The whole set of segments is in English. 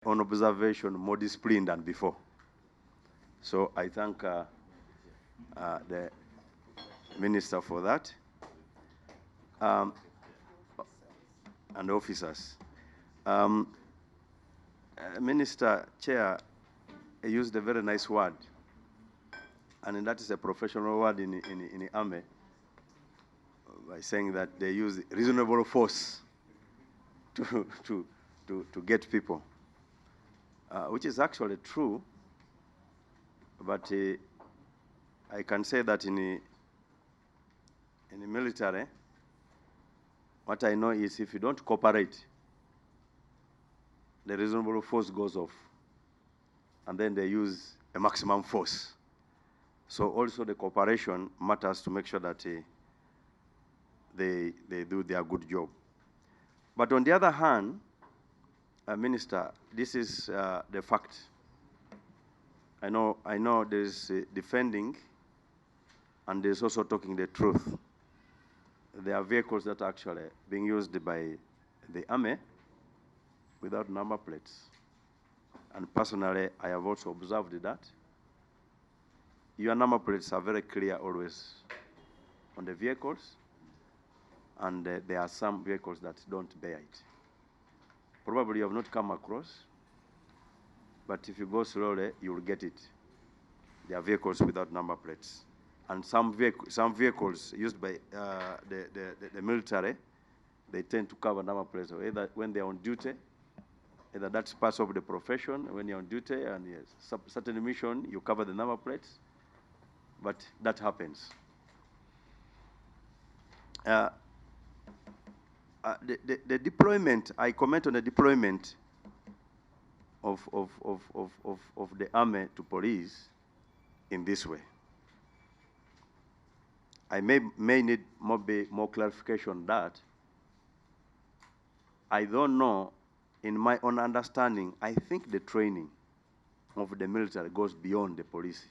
on observation more disciplined than before. So I thank the Minister for that, and officers. Minister, Chair, used a very nice word, and that is a professional word in the army, by saying that they use reasonable force to get people, which is actually true. But I can say that in the military, what I know is if you don't cooperate, the reasonable force goes off, and then they use a maximum force. So also the cooperation matters to make sure that they do their good job. But on the other hand, Minister, this is the fact. I know there's defending, and there's also talking the truth. There are vehicles that are actually being used by the army without number plates. And personally, I have also observed that. Your number plates are very clear always on the vehicles, and there are some vehicles that don't bear it. Probably you have not come across, but if you go slowly, you will get it. There are vehicles without number plates. And some vehicles used by the military, they tend to cover number plates, either when they're on duty, either that's part of the profession, when you're on duty and yes, certain mission, you cover the number plates, but that happens. The deployment, I comment on the deployment of the army to police in this way. I may need more clarification on that. I don't know, in my own understanding, I think the training of the military goes beyond the police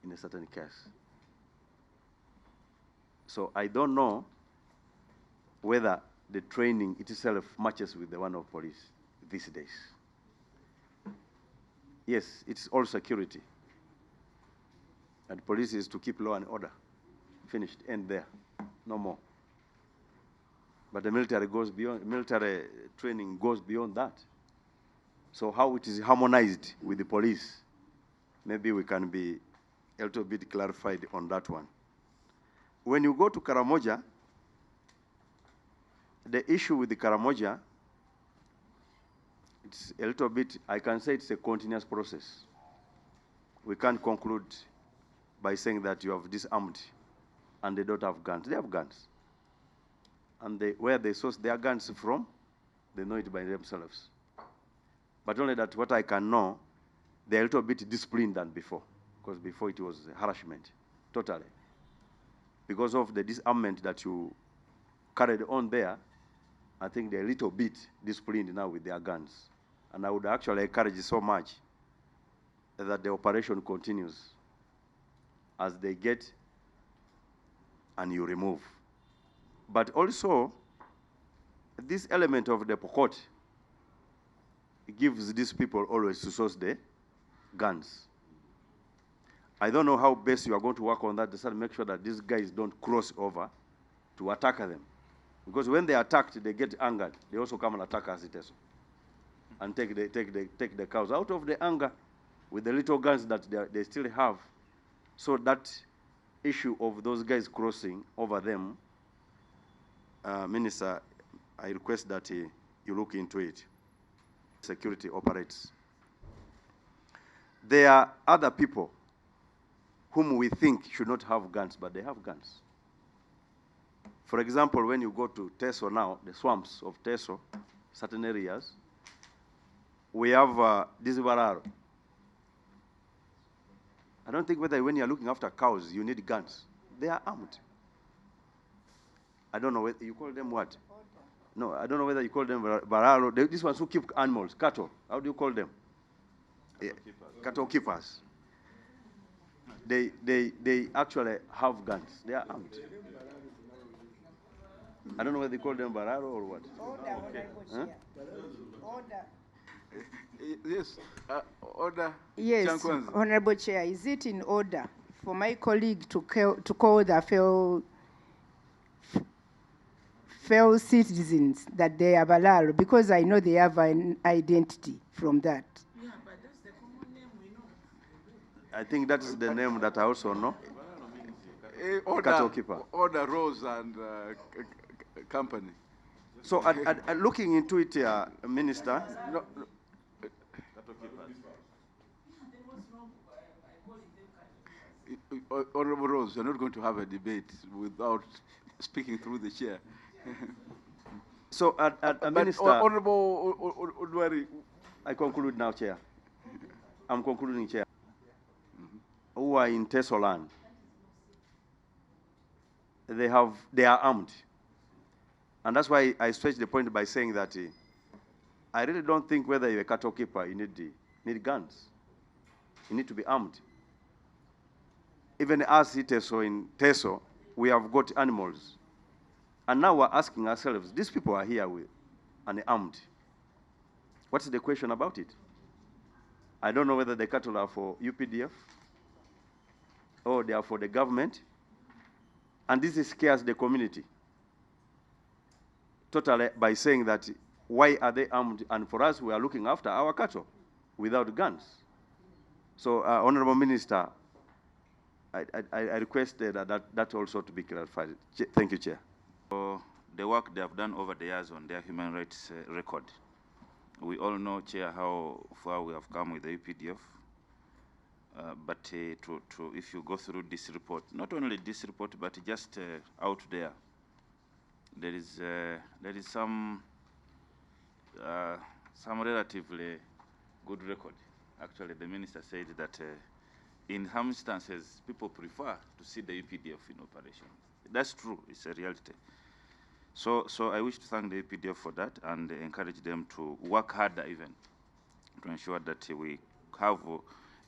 in a certain case. So I don't know whether the training itself matches with the one of police these days. Yes, it's all security. And police is to keep law and order. Finished, end there, no more. But the military goes beyond, military training goes beyond that. So how it is harmonized with the police, maybe we can be a little bit clarified on that one. When you go to Karamoja, the issue with the Karamoja, it's a little bit, I can say it's a continuous process. We can't conclude by saying that you have disarmed and they don't have guns. They have guns. And where they source their guns from, they know it by themselves. But only that what I can know, they're a little bit disciplined than before, because before it was harassment, totally. Because of the disarmament that you carried on there, I think they're a little bit disciplined now with their guns. And I would actually encourage so much that the operation continues as they get and you remove. But also, this element of the Pokot gives these people always to source the guns. I don't know how best you are going to work on that to make sure that these guys don't cross over to attack them. Because when they are attacked, they get angered. They also come and attack us and take the cows out of the anger with the little guns that they still have. So that issue of those guys crossing over them, Minister, I request that you look into it. Security operates. There are other people whom we think should not have guns, but they have guns. For example, when you go to Teso now, the swamps of Teso, certain areas, we have this bararo. I don't think whether when you're looking after cows, you need guns. They are armed. I don't know whether you call them what? No, I don't know whether you call them bararo. These ones who keep animals, cattle. How do you call them? Cattle keepers. They actually have guns. They are armed. I don't know whether they call them bararo or what. Order. Yes, order. Yes, Chankwanzi. Honorable Chair, is it in order for my colleague to call the fellow citizens that they are Balaro, because I know they have an identity from that? Yeah, but that's the common name we know. I think that is the name that I also know. Cattle keeper. Order Rose and company. So looking into it, Minister. No, Honorable Rose, you're not going to have a debate without speaking through the chair. So, Minister. Honorable Udwari. I conclude now, Chair. I'm concluding, Chair. Who are in Teso land, they are armed. And that's why I stretch the point by saying that I really don't think whether you're a cattle keeper, you need guns. You need to be armed. Even us in Teso, we have got animals. And now we're asking ourselves, these people are here with and armed. What's the question about it? I don't know whether the cattle are for UPDF or they are for the government. And this scares the community totally by saying that why are they armed? And for us, we are looking after our cattle without guns. So, Honorable Minister, I requested that also to be clarified. Thank you, Chair. For the work they have done over the years on their human rights record. We all know, Chair, how far we have come with the UPDF. But if you go through this report, not only this report, but just out there, there is some relatively good record. Actually, the minister said that in some instances, people prefer to see the UPDF in operation. That's true. It's a reality. So I wish to thank the UPDF for that and encourage them to work harder even to ensure that we have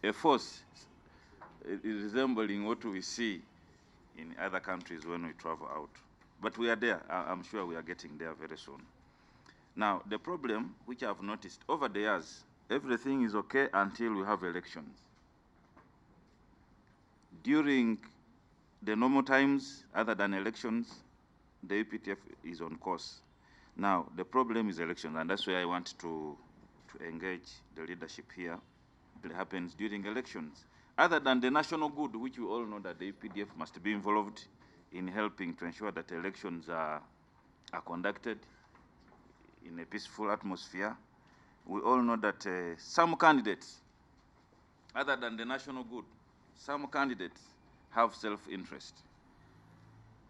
a force resembling what we see in other countries when we travel out. But we are there. I'm sure we are getting there very soon. Now, the problem which I've noticed over the years, everything is okay until we have elections. During the normal times, other than elections, the UPDF is on course. Now, the problem is elections, and that's why I want to engage the leadership here. It happens during elections. Other than the national good, which we all know that the UPDF must be involved in helping to ensure that elections are conducted in a peaceful atmosphere. We all know that some candidates, other than the national good, some candidates have self-interest.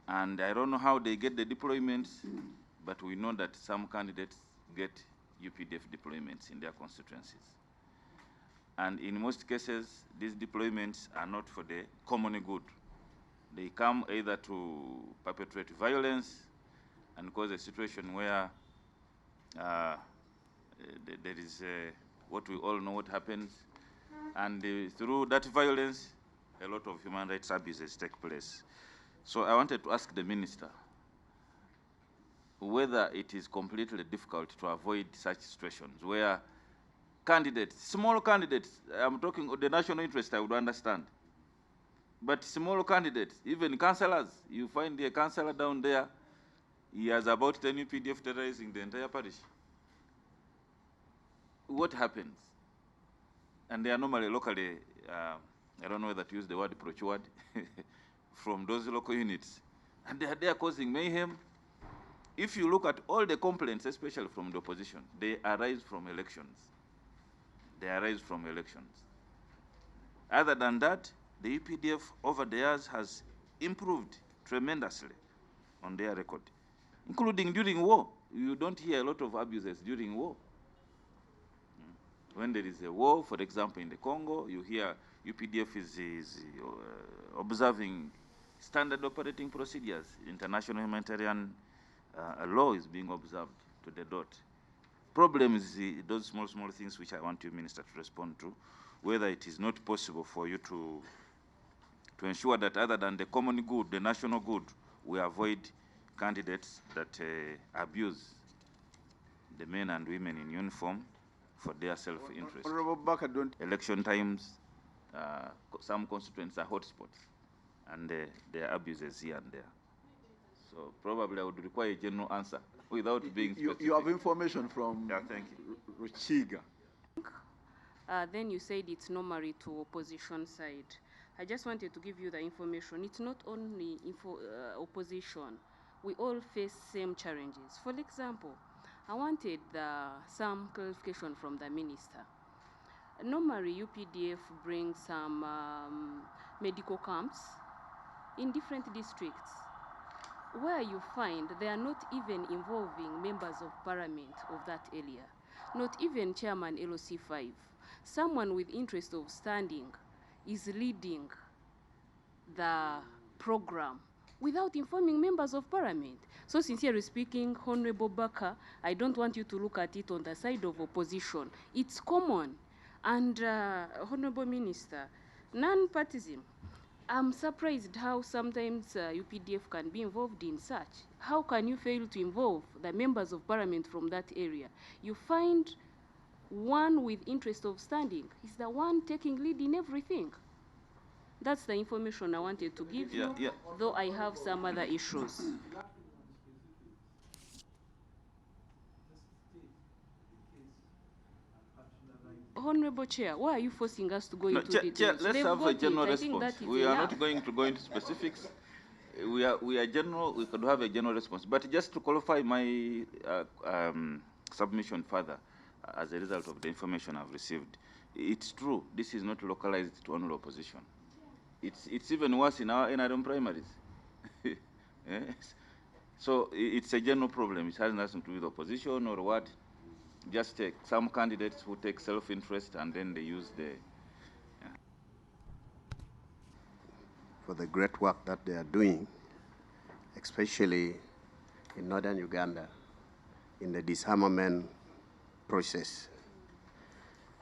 And I don't know how they get the deployments, but we know that some candidates get UPDF deployments in their constituencies. And in most cases, these deployments are not for the common good. They come either to perpetrate violence and cause a situation where there is what we all know what happens. And through that violence, a lot of human rights abuses take place. So I wanted to ask the minister whether it is completely difficult to avoid such situations where candidates, small candidates, I'm talking the national interest, I would understand. But small candidates, even councillors, you find a councillor down there, he has about 10 UPDF terrorizing the entire parish. What happens? And they are normally locally, I don't know whether to use the word procured, from those local units. And they are causing mayhem. If you look at all the complaints, especially from the opposition, they arise from elections. They arise from elections. Other than that, the UPDF over the years has improved tremendously on their record, including during war. You don't hear a lot of abuses during war. When there is a war, for example, in the Congo, you hear UPDF is observing standard operating procedures. International humanitarian law is being observed to the dot. Problem is those small things which I want you, Minister, to respond to, whether it is not possible for you to ensure that other than the common good, the national good, we avoid candidates that abuse the men and women in uniform for their self-interest. Honorable Baka, don't. Election times, some constituents are hotspots, and there are abuses here and there. So probably I would require a general answer without being specific. You have information from Thank you. Ruchiga. Then you said it's normally to opposition side. I just wanted to give you the information. It's not only opposition. We all face same challenges. For example, I wanted some clarification from the minister. Normally, UPDF brings some medical camps in different districts where you find they are not even involving members of parliament of that area, not even chairman LOC5. Someone with interest of standing is leading the program without informing members of parliament. So sincerely speaking, Honorable Baka, I don't want you to look at it on the side of opposition. It's common. And Honorable Minister, non-partisan, I'm surprised how sometimes UPDF can be involved in such. How can you fail to involve the members of parliament from that area? You find one with interest of standing is the one taking lead in everything. That's the information I wanted to give you, though I have some other issues. Honorable Chair, why are you forcing us to go into details? Chair, let's have a general response. We are enough. not going to go into specifics. We are general. We could have a general response. But just to qualify my submission further, as a result of the information I've received, it's true. This is not localized to only opposition. It's even worse in our NRM primaries. Yes. So it's a general problem. It has nothing to do with opposition or what. Just take some candidates who take self-interest and then they use the... For the great work that they are doing, especially in northern Uganda, in the disarmament process.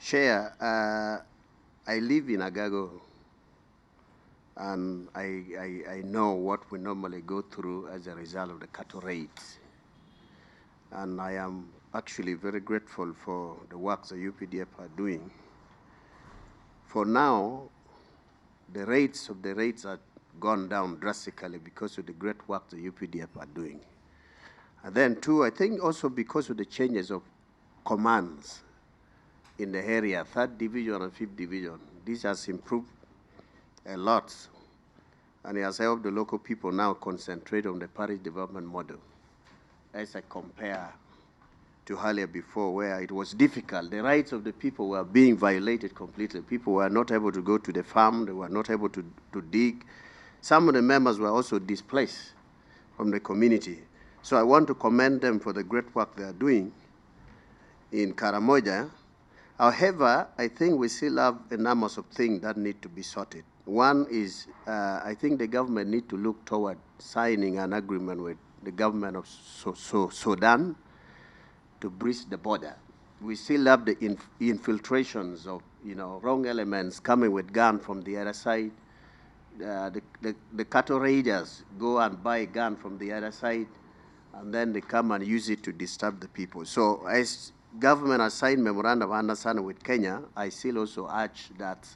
Chair, I live in Agago, and I know what we normally go through as a result of the cattle raids. And I am actually very grateful for the work the UPDF are doing. For now, the rates are gone down drastically because of the great work the UPDF are doing. And then two, I think also because of the changes of commands in the area, 3rd Division and 5th Division. This has improved a lot, and it has helped the local people now concentrate on the parish development model as I compare to earlier before, where it was difficult. The rights of the people were being violated completely. People were not able to go to the farm. They were not able to dig. Some of the members were also displaced from the community. So I want to commend them for the great work they are doing in Karamoja. However, I think we still have a number of things that need to be sorted. One is, I think the government need to look toward signing an agreement with the government of Sudan to bridge the border. We still have the infiltrations of, wrong elements coming with guns from the other side. The cattle raiders go and buy a gun from the other side, and then they come and use it to disturb the people. So as government has signed memorandum of understanding with Kenya, I still also urge that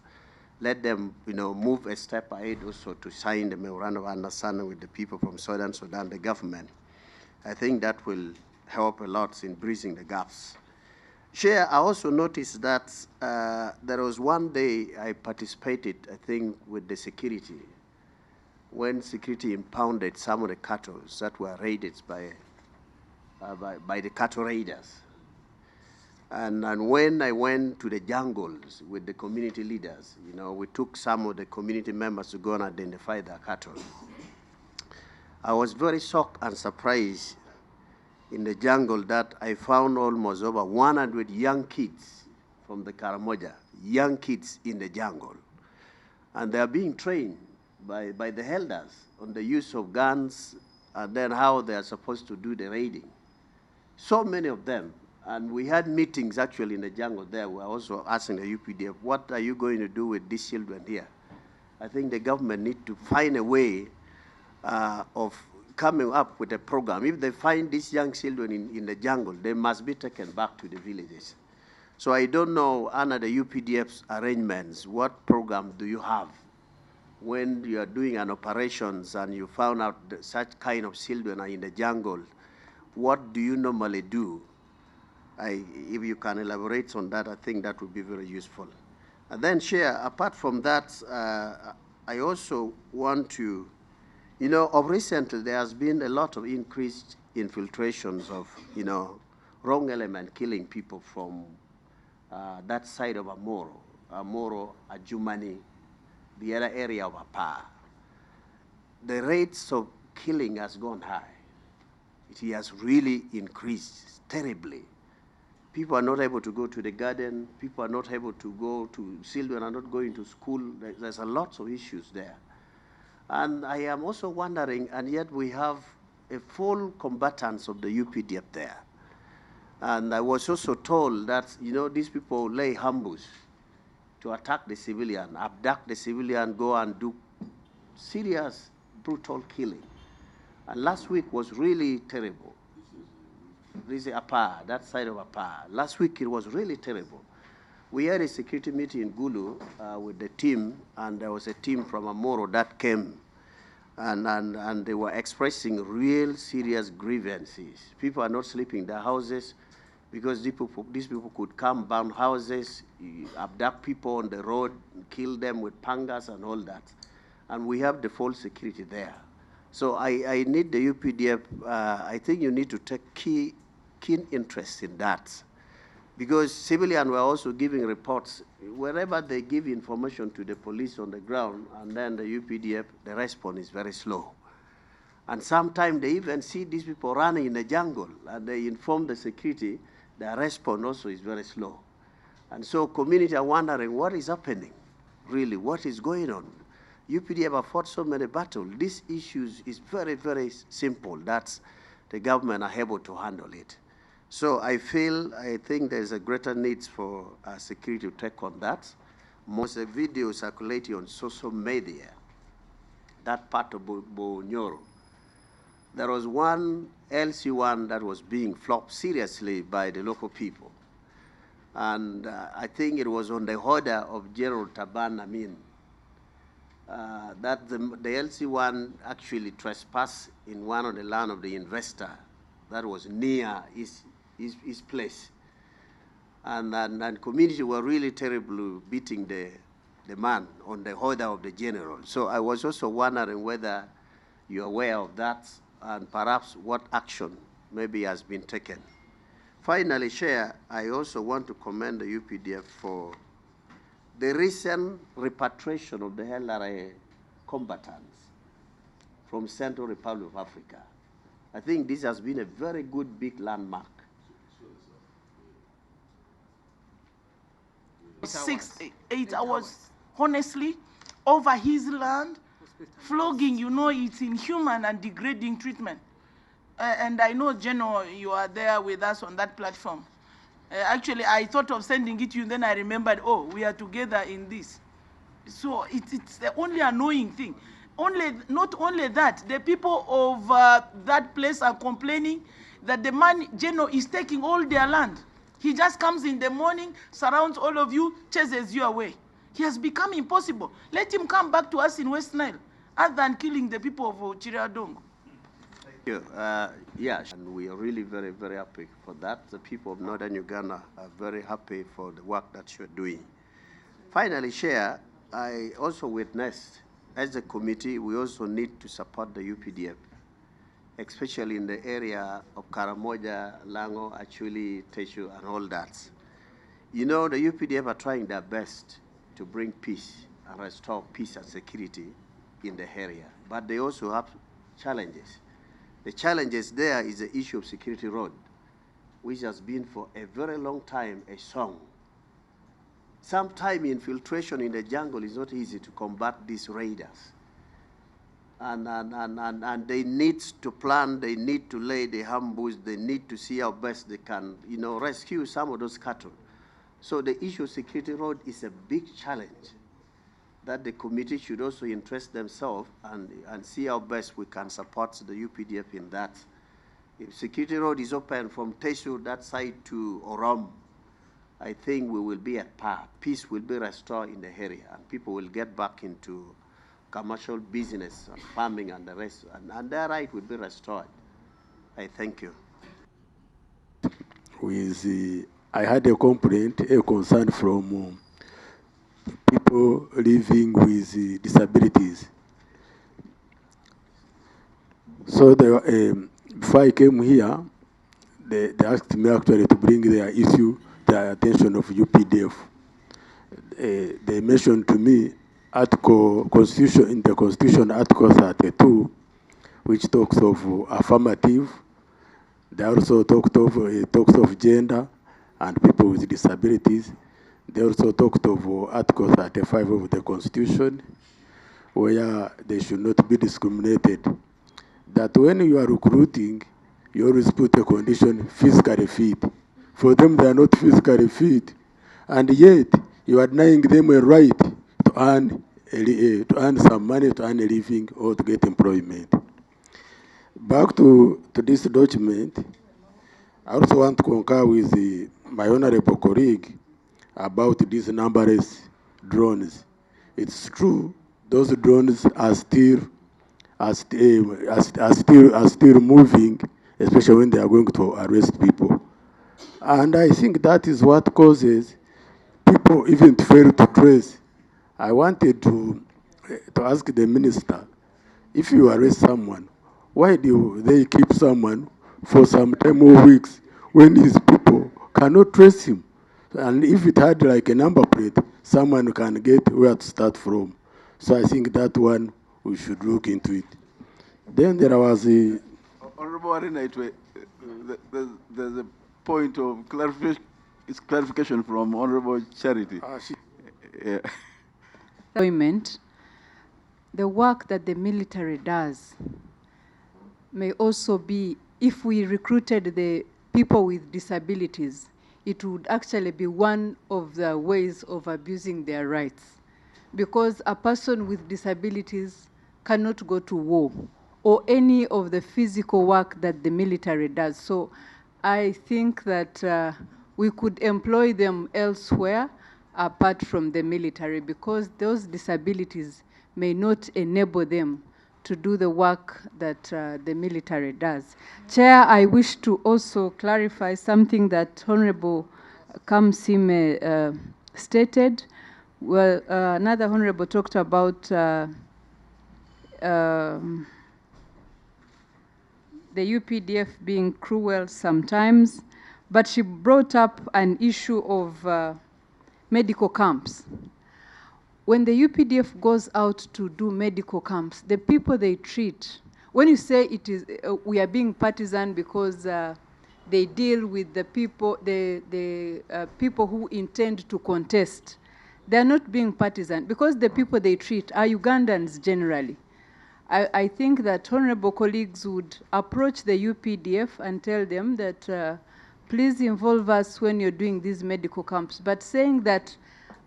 let them, move a step ahead also to sign the memorandum of understanding with the people from Southern Sudan, the government. I think that will help a lot in bridging the gaps. Chair, I also noticed that there was one day I participated, I think, with the security, when security impounded some of the cattle that were raided by the cattle raiders. And when I went to the jungles with the community leaders, we took some of the community members to go and identify their cattle. I was very shocked and surprised in the jungle that I found almost over 100 young kids from the Karamoja, young kids in the jungle. And they are being trained by the elders on the use of guns and then how they are supposed to do the raiding. So many of them. And we had meetings actually in the jungle there. We were also asking the UPDF, what are you going to do with these children here? I think the government need to find a way of coming up with a program. If they find these young children in the jungle, they must be taken back to the villages So I don't know, under the UPDF's arrangements, what program do you have when you are doing an operations and you found out that such kind of children are in the jungle? What do you normally do? If you can elaborate on that, I think that would be very useful. And then, Chair, apart from that, I also want to, of recently there has been a lot of increased infiltrations of, wrong element killing people from that side of Amoro, Ajumani, the other area of Apa. The rates of killing has gone high. It has really increased terribly. People are not able to go to the garden. People are not able to go to, children are not going to school. There's a lot of issues there. And I am also wondering, and yet we have a full combatants of the UPDF there. And I was also told that, these people lay ambush to attack the civilian, abduct the civilian, go and do serious, brutal killing. And last week was really terrible. This is Apa, that side of Apa. Last week it was really terrible. We had a security meeting in Gulu with the team, and there was a team from Amoro that came, and they were expressing real serious grievances. People are not sleeping in their houses because these people could come, burn houses, abduct people on the road, kill them with pangas and all that. And we have the full security there. So I need the UPDF, I think you need to take keen interest in that. Because civilians were also giving reports. Wherever they give information to the police on the ground, and then the UPDF, the response is very slow. And sometimes they even see these people running in the jungle, and they inform the security, their response also is very slow. And so community are wondering what is happening, really, what is going on. UPDF have fought so many battles. These issues is very, very simple. That's the government are able to handle it. So I think there's a greater need for security to take on that. Most of the video circulating on social media, that part of Bonyoro, there was one LC1 that was being flopped seriously by the local people. And I think it was on the order of General Taban Amin that the LC1 actually trespassed in one of the land of the investor that was near his place. And community were really terribly beating the man on the order of the general. So I was also wondering whether you're aware of that and perhaps what action maybe has been taken. Finally, Chair, I also want to commend the UPDF for the recent repatriation of the LRA combatants from Central Republic of Africa. I think this has been a very good big landmark. 8 hours, honestly, over his land, flogging, it's inhuman and degrading treatment. And I know, General, you are there with us on that platform. Actually, I thought of sending it to you, then I remembered, oh, we are together in this. So it's the only annoying thing. Not only that, the people of that place are complaining that the man, General, is taking all their land. He just comes in the morning, surrounds all of you, chases you away. He has become impossible. Let him come back to us in West Nile, other than killing the people of Chiriadongo. Thank you. Yes, and we are really very, very happy for that. The people of Northern Uganda are very happy for the work that you're doing. Finally, Chair, I also witnessed, as a committee, we also need to support the UPDF, especially in the area of Karamoja, Lango, Achuli, Teshu, and all that. The UPDF are trying their best to bring peace and restore peace and security in the area, but they also have challenges. The challenges there is the issue of security road, which has been for a very long time a song. Sometimes infiltration in the jungle is not easy to combat these raiders. And they need to plan, they need to lay the ambush, they need to see how best they can, rescue some of those cattle. So the issue of security road is a big challenge that the committee should also interest themselves and see how best we can support the UPDF in that. If security road is open from Teshu, that side to Orom, I think we will be at par. Peace will be restored in the area, and people will get back into commercial business, and farming, and the rest, and their right will be restored. I thank you. I had a complaint, a concern from people living with disabilities. So before I came here, they asked me actually to bring their issue to the attention of UPDF. They mentioned to me Constitution, in the Constitution, Article 32, which talks of affirmative. They also talked of gender and people with disabilities. They also talked of Article 35 of the Constitution, where they should not be discriminated. That when you are recruiting, you always put a condition, physically fit. For them, they are not physically fit. And yet, you are denying them a right to earn some money, to earn a living, or to get employment. Back to this document, I also want to concur with my honorable colleague about these numberless drones. It's true, those drones are still moving, especially when they are going to arrest people. And I think that is what causes people even to fail to trace. I wanted to ask the minister, if you arrest someone, why do they keep someone for some time or weeks when these people cannot trace him? And if it had like a number plate, someone can get where to start from. So I think that one, we should look into it. Then there was a... Honorable Arena, there's a point of clarification from Honorable Charity. Yeah. Employment, the work that the military does may also be, if we recruited the people with disabilities, it would actually be one of the ways of abusing their rights. Because a person with disabilities cannot go to war or any of the physical work that the military does. So I think that we could employ them elsewhere apart from the military, because those disabilities may not enable them to do the work that the military does. Chair, I wish to also clarify something that Honorable Kamsime stated. Well, another Honorable talked about the UPDF being cruel sometimes, but she brought up an issue of medical camps. When the UPDF goes out to do medical camps, the people they treat, when you say it is, we are being partisan because they deal with the people, people who intend to contest, they're not being partisan because the people they treat are Ugandans generally. I think that honorable colleagues would approach the UPDF and tell them that please involve us when you're doing these medical camps. But saying that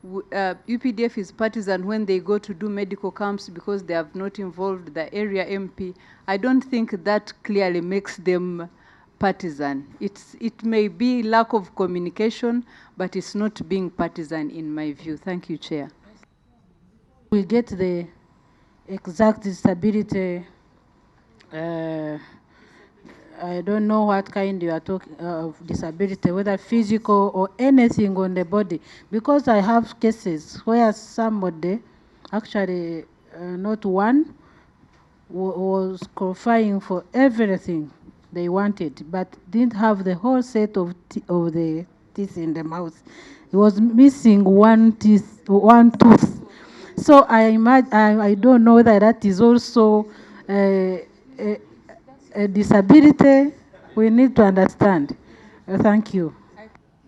UPDF is partisan when they go to do medical camps because they have not involved the area MP, I don't think that clearly makes them partisan. It may be lack of communication, but it's not being partisan in my view. Thank you, Chair. We get the exact disability. I don't know what kind you are talking of disability, whether physical or anything on the body, because I have cases where somebody, actually not one, was qualifying for everything they wanted, but didn't have the whole set of the teeth in the mouth. He was missing one tooth. So I don't know whether that is also a disability. We need to understand. Thank you.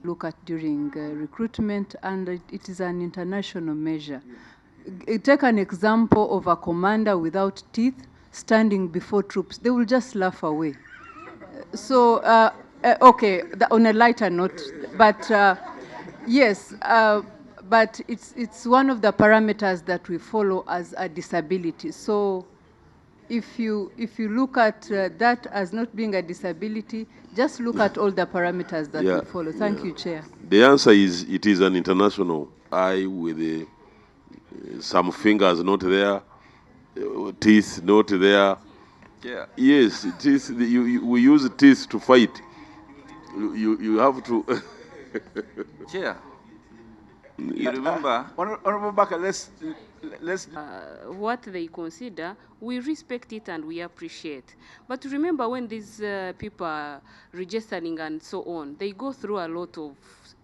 Look at during recruitment, and it is an international measure. Take an example of a commander without teeth standing before troops. They will just laugh away. So, okay, on a lighter note, but yes, but it's one of the parameters that we follow as a disability. So if you look at that as not being a disability, just look at all the parameters that we follow. Thank you, Chair. The answer is it is an international eye with some fingers not there, teeth not there. Yeah. Yes, teeth. We use teeth to fight. You have to. Chair, you remember? Honorable Baka, let's. What they consider, we respect it and we appreciate. But remember, when these people are registering and so on, they go through a lot of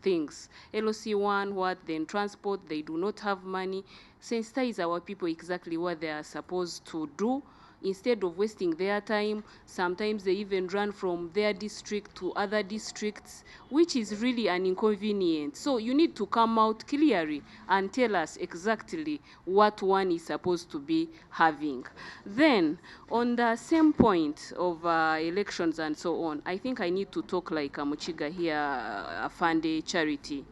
things. LOC1, then transport, they do not have money. Sensitize our people exactly what they are supposed to do. Instead of wasting their time, sometimes they even run from their district to other districts, which is really an inconvenience. So you need to come out clearly and tell us exactly what one is supposed to be having. Then, on the same point of elections and so on, I think I need to talk like Muchiga here, a Fande charity.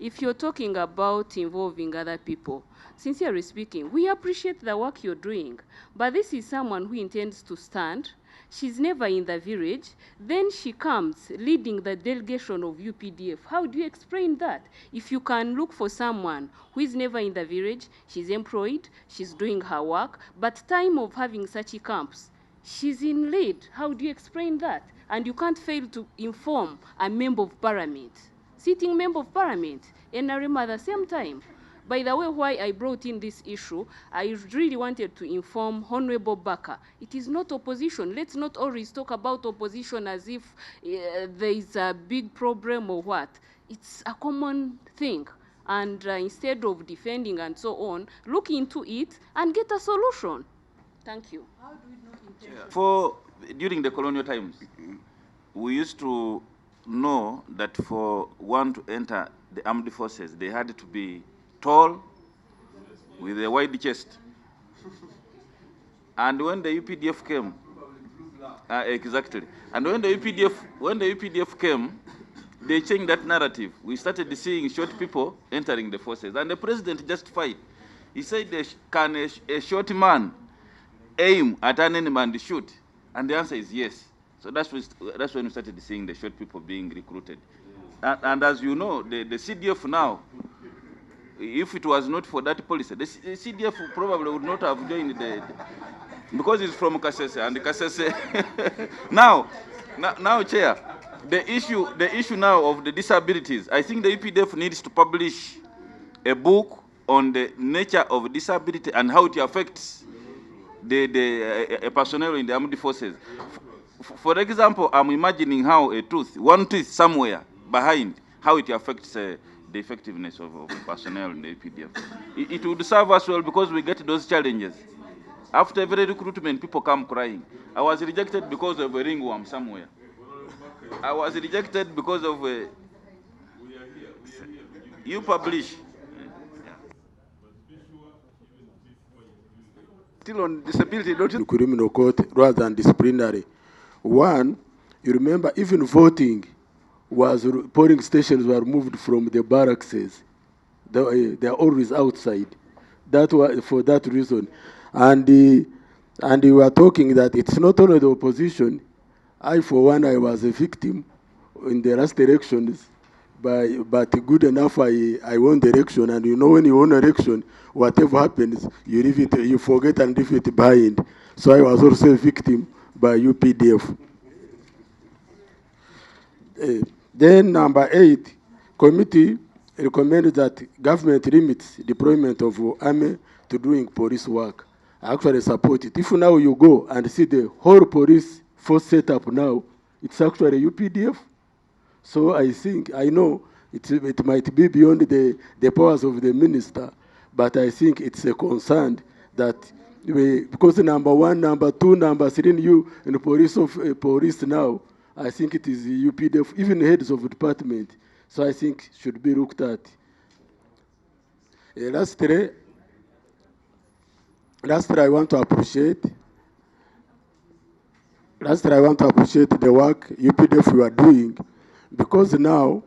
If you're talking about involving other people, sincerely speaking, we appreciate the work you're doing, but this is someone who intends to stand. She's never in the village. Then she comes leading the delegation of UPDF. How do you explain that? If you can look for someone who is never in the village, she's employed, she's doing her work, but time of having such camps, she's in lead. How do you explain that? And you can't fail to inform a member of parliament, sitting member of parliament, NRM at the same time. By the way, why I brought in this issue, I really wanted to inform Honorable Baka. It is not opposition. Let's not always talk about opposition as if there is a big problem or what. It's a common thing. And instead of defending and so on, look into it and get a solution. Thank you. How do we know During the colonial times, we used to know that for one to enter the armed forces, they had to be tall, with a wide chest. And when the UPDF came, exactly. And when the UPDF came, they changed that narrative. We started seeing short people entering the forces, and the president justified. He said, "Can a short man aim at an enemy and shoot?" And the answer is yes. So that's when we started seeing the short people being recruited. And as you know, the CDF now, if it was not for that policy, the CDF probably would not have joined because it's from Kasese, and Kasese. now, Chair, the issue now of the disabilities, I think the UPDF needs to publish a book on the nature of disability and how it affects the personnel in the armed forces. For example, I'm imagining how one tooth somewhere behind, how it affects the effectiveness of personnel in the UPDF. It would serve us well because we get those challenges. After every recruitment, people come crying. I was rejected because of a ringworm somewhere. I was rejected because of you publish. Still on disability, don't you? Criminal court rather than disciplinary. One, you remember even voting polling stations were moved from the barracks. They are always outside. That was for that reason. And we were talking that it's not only the opposition. I, for one, I was a victim in the last elections, but good enough, I won the election. And you know, when you won an election, whatever happens, you leave it, you forget and leave it behind. So I was also a victim by UPDF. Then number 8, committee recommends that government limits deployment of army to doing police work. I actually support it. If now you go and see the whole police force setup now, it's actually UPDF. So I think, I know it might be beyond the powers of the minister, but I think it's a concern that because number 1, number 2, number 3 in the police now, I think it is the UPDF, even heads of department. So I think should be looked at. Lastly, I want to appreciate the work UPDF you are doing, because now,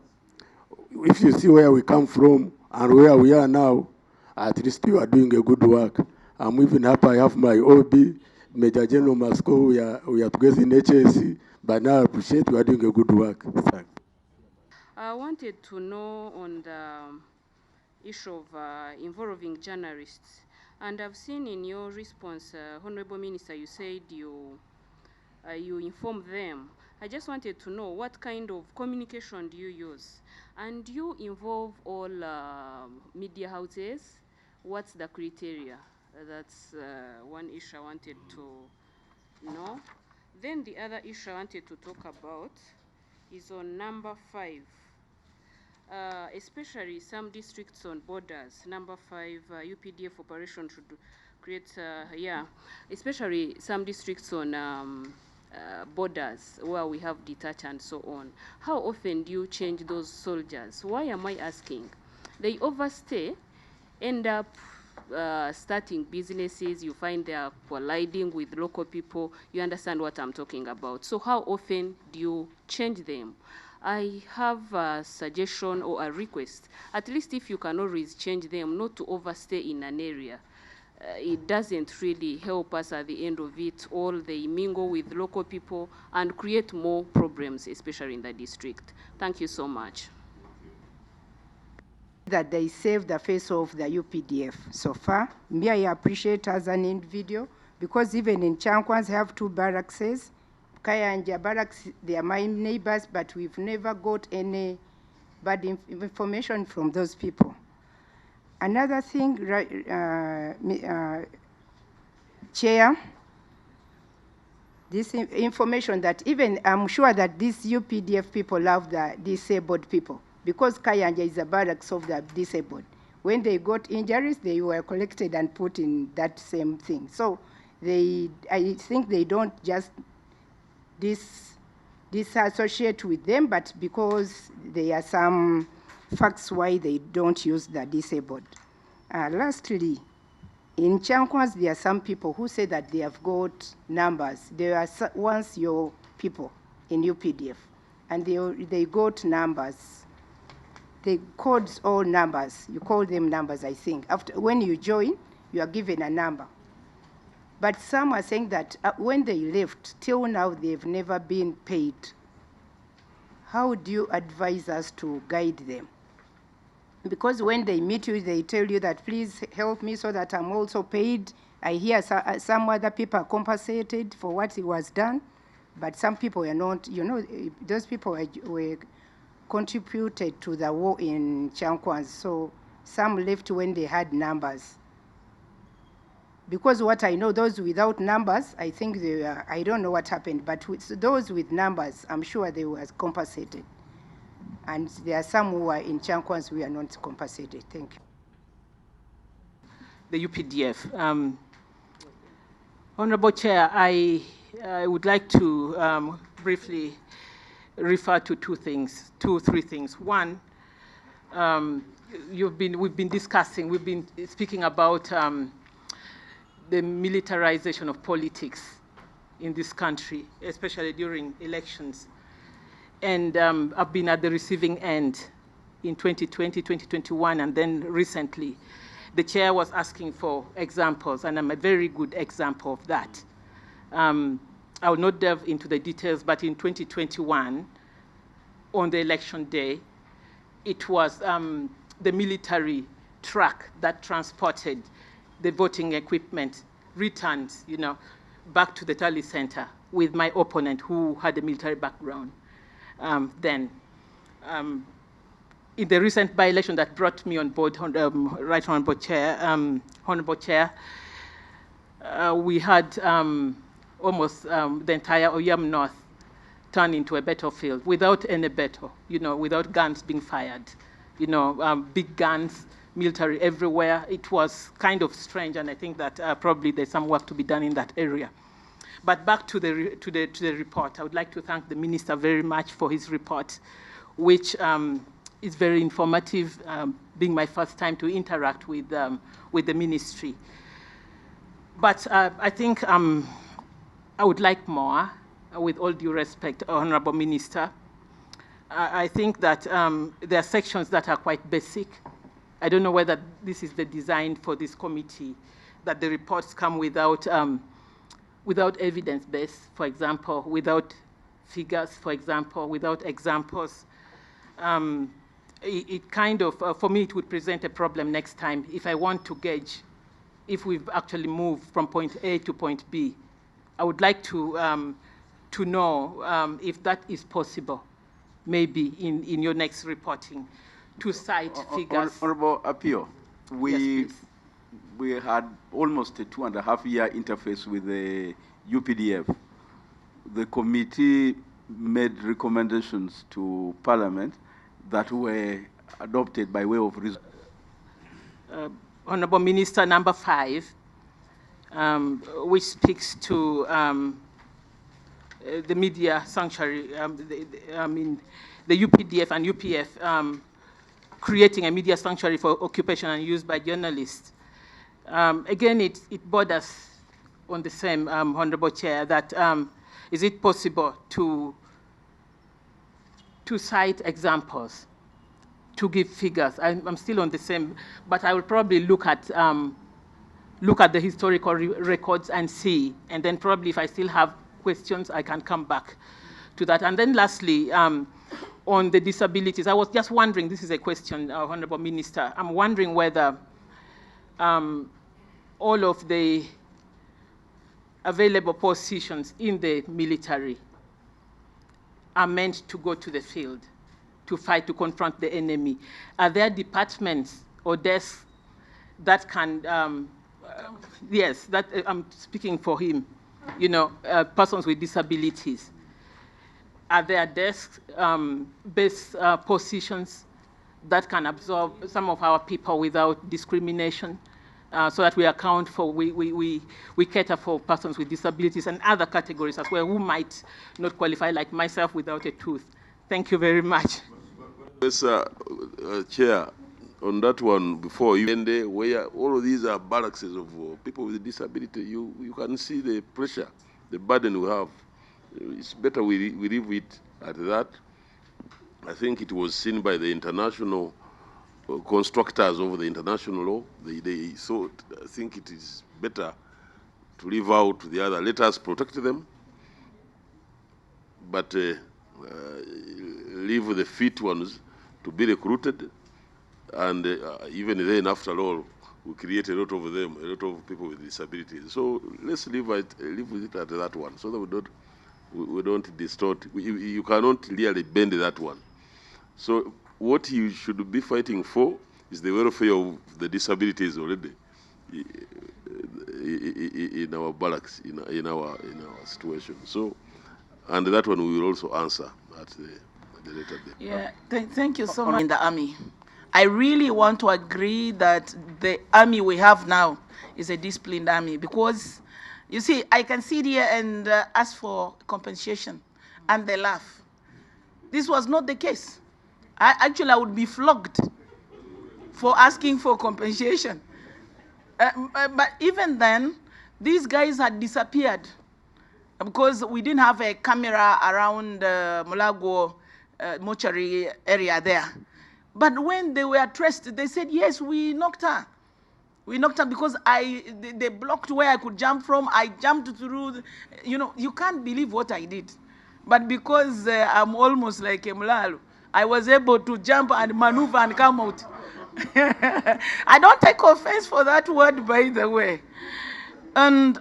if you see where we come from and where we are now, at least you are doing a good work. I'm even happy I have my OB, Major General Masco, we are together in HSC, but now I appreciate we are doing a good work. Thanks. I wanted to know on the issue of involving journalists. And I've seen in your response, Honorable Minister, you said you inform them. I just wanted to know what kind of communication do you use? And do you involve all media houses? What's the criteria? That's one issue I wanted to know. Then the other issue I wanted to talk about is on number 5. Especially some districts on borders. Number 5, UPDF operation should create, especially some districts on borders where we have detached and so on. How often do you change those soldiers? Why am I asking? They overstay, end up starting businesses, you find they are colliding with local people, you understand what I'm talking about. So how often do you change them? I have a suggestion or a request, at least if you can always change them, not to overstay in an area. It doesn't really help us at the end of it. All they mingle with local people and create more problems, especially in the district. Thank you so much. That they saved the face of the UPDF so far. Me, I appreciate as an individual, because even in Chankwans, I have 2 barracks. Kayanja barracks, they are my neighbors, but we've never got any bad information from those people. Another thing, Chair, this information that even I'm sure that these UPDF people love the disabled people, because Kayanja is a barracks of the disabled. When they got injuries, they were collected and put in that same thing. So I think they don't just disassociate with them, but because there are some facts why they don't use the disabled. Lastly, in Chankwas, there are some people who say that they have got numbers. There are once your people in UPDF, and they got numbers. They codes all numbers. You call them numbers, I think. After when you join, you are given a number. But some are saying that when they left, till now they've never been paid. How do you advise us to guide them? Because when they meet you, they tell you that, please help me so that I'm also paid. I hear some other people are compensated for what was done, but some people are not, those people were contributed to the war in Chankwans, so some left when they had numbers. Because what I know, those without numbers, I think they were, I don't know what happened, but with those with numbers, I'm sure they were compensated. And there are some who are in Chankwans who are not compensated. Thank you. The UPDF. Honorable Chair, I would like to briefly refer to 2 or 3 things. One, we've been discussing, we've been speaking about the militarization of politics in this country, especially during elections. And I've been at the receiving end in 2020, 2021, and then recently. The chair was asking for examples, and I'm a very good example of that. I will not delve into the details, but in 2021, on the election day, it was the military truck that transported the voting equipment returned, back to the Tally Center with my opponent who had a military background. In the recent by-election that brought me on board, Right Honorable Chair, we had almost the entire Oyam North turned into a battlefield without any battle, without guns being fired, big guns, military everywhere. It was kind of strange, and I think that probably there's some work to be done in that area. But back to the report, I would like to thank the minister very much for his report, which is very informative, being my first time to interact with the ministry. But I think I would like more, with all due respect, Honorable Minister. I think that there are sections that are quite basic. I don't know whether this is the design for this committee, that the reports come without without evidence base, for example, without figures, for example, without examples. It kind of, for me, it would present a problem next time if I want to gauge if we've actually moved from point A to point B. I would like to know if that is possible, maybe in your next reporting, to cite figures. Honorable Appeal, Yes, we had almost a 2.5-year interface with the UPDF. The committee made recommendations to Parliament that were adopted by way of Honorable Minister, number 5, which speaks to the media sanctuary, the UPDF and UPF creating a media sanctuary for occupation and use by journalists. Again, it borders on the same, Honorable Chair, that is it possible to cite examples, to give figures? I'm still on the same, but I will probably look at the historical records and see, and then probably if I still have questions, I can come back to that. And then lastly, on the disabilities, I was just wondering, this is a question, Honorable Minister, I'm wondering whether all of the available positions in the military are meant to go to the field, to fight, to confront the enemy. Are there departments or desks that can, yes, that I'm speaking for him, you know, persons with disabilities. Are there desks, based positions that can absorb some of our people without discrimination, so that we account for, we cater for persons with disabilities and other categories as well who might not qualify, like myself without a tooth? Thank you very much. Yes, Chair, on that one before, where all of these are barracks of people with disability, you can see the pressure, the burden we have. It's better we leave it at that. I think it was seen by the international constructors of the international law. They thought, I think it is better to leave out the other. Let us protect them, but leave the fit ones to be recruited. And even then, after all, we create a lot of them, a lot of people with disabilities. So let's leave with it at that one, so that we don't distort. You cannot really bend that one. So what you should be fighting for is the welfare of the disabilities already in our barracks, in our situation. So, and that one we will also answer at the later date. Yeah, thank you so much. In the army, I really want to agree that the army we have now is a disciplined army, because you see, I can sit here and ask for compensation, and they laugh. This was not the case. I would be flogged for asking for compensation. But even then, these guys had disappeared because we didn't have a camera around Mulago mortuary area there. But when they were traced, they said, yes, we knocked her. We knocked her because they blocked where I could jump from. I jumped through, you can't believe what I did. But because I'm almost like a Mulalu, I was able to jump and maneuver and come out. I don't take offense for that word, by the way. And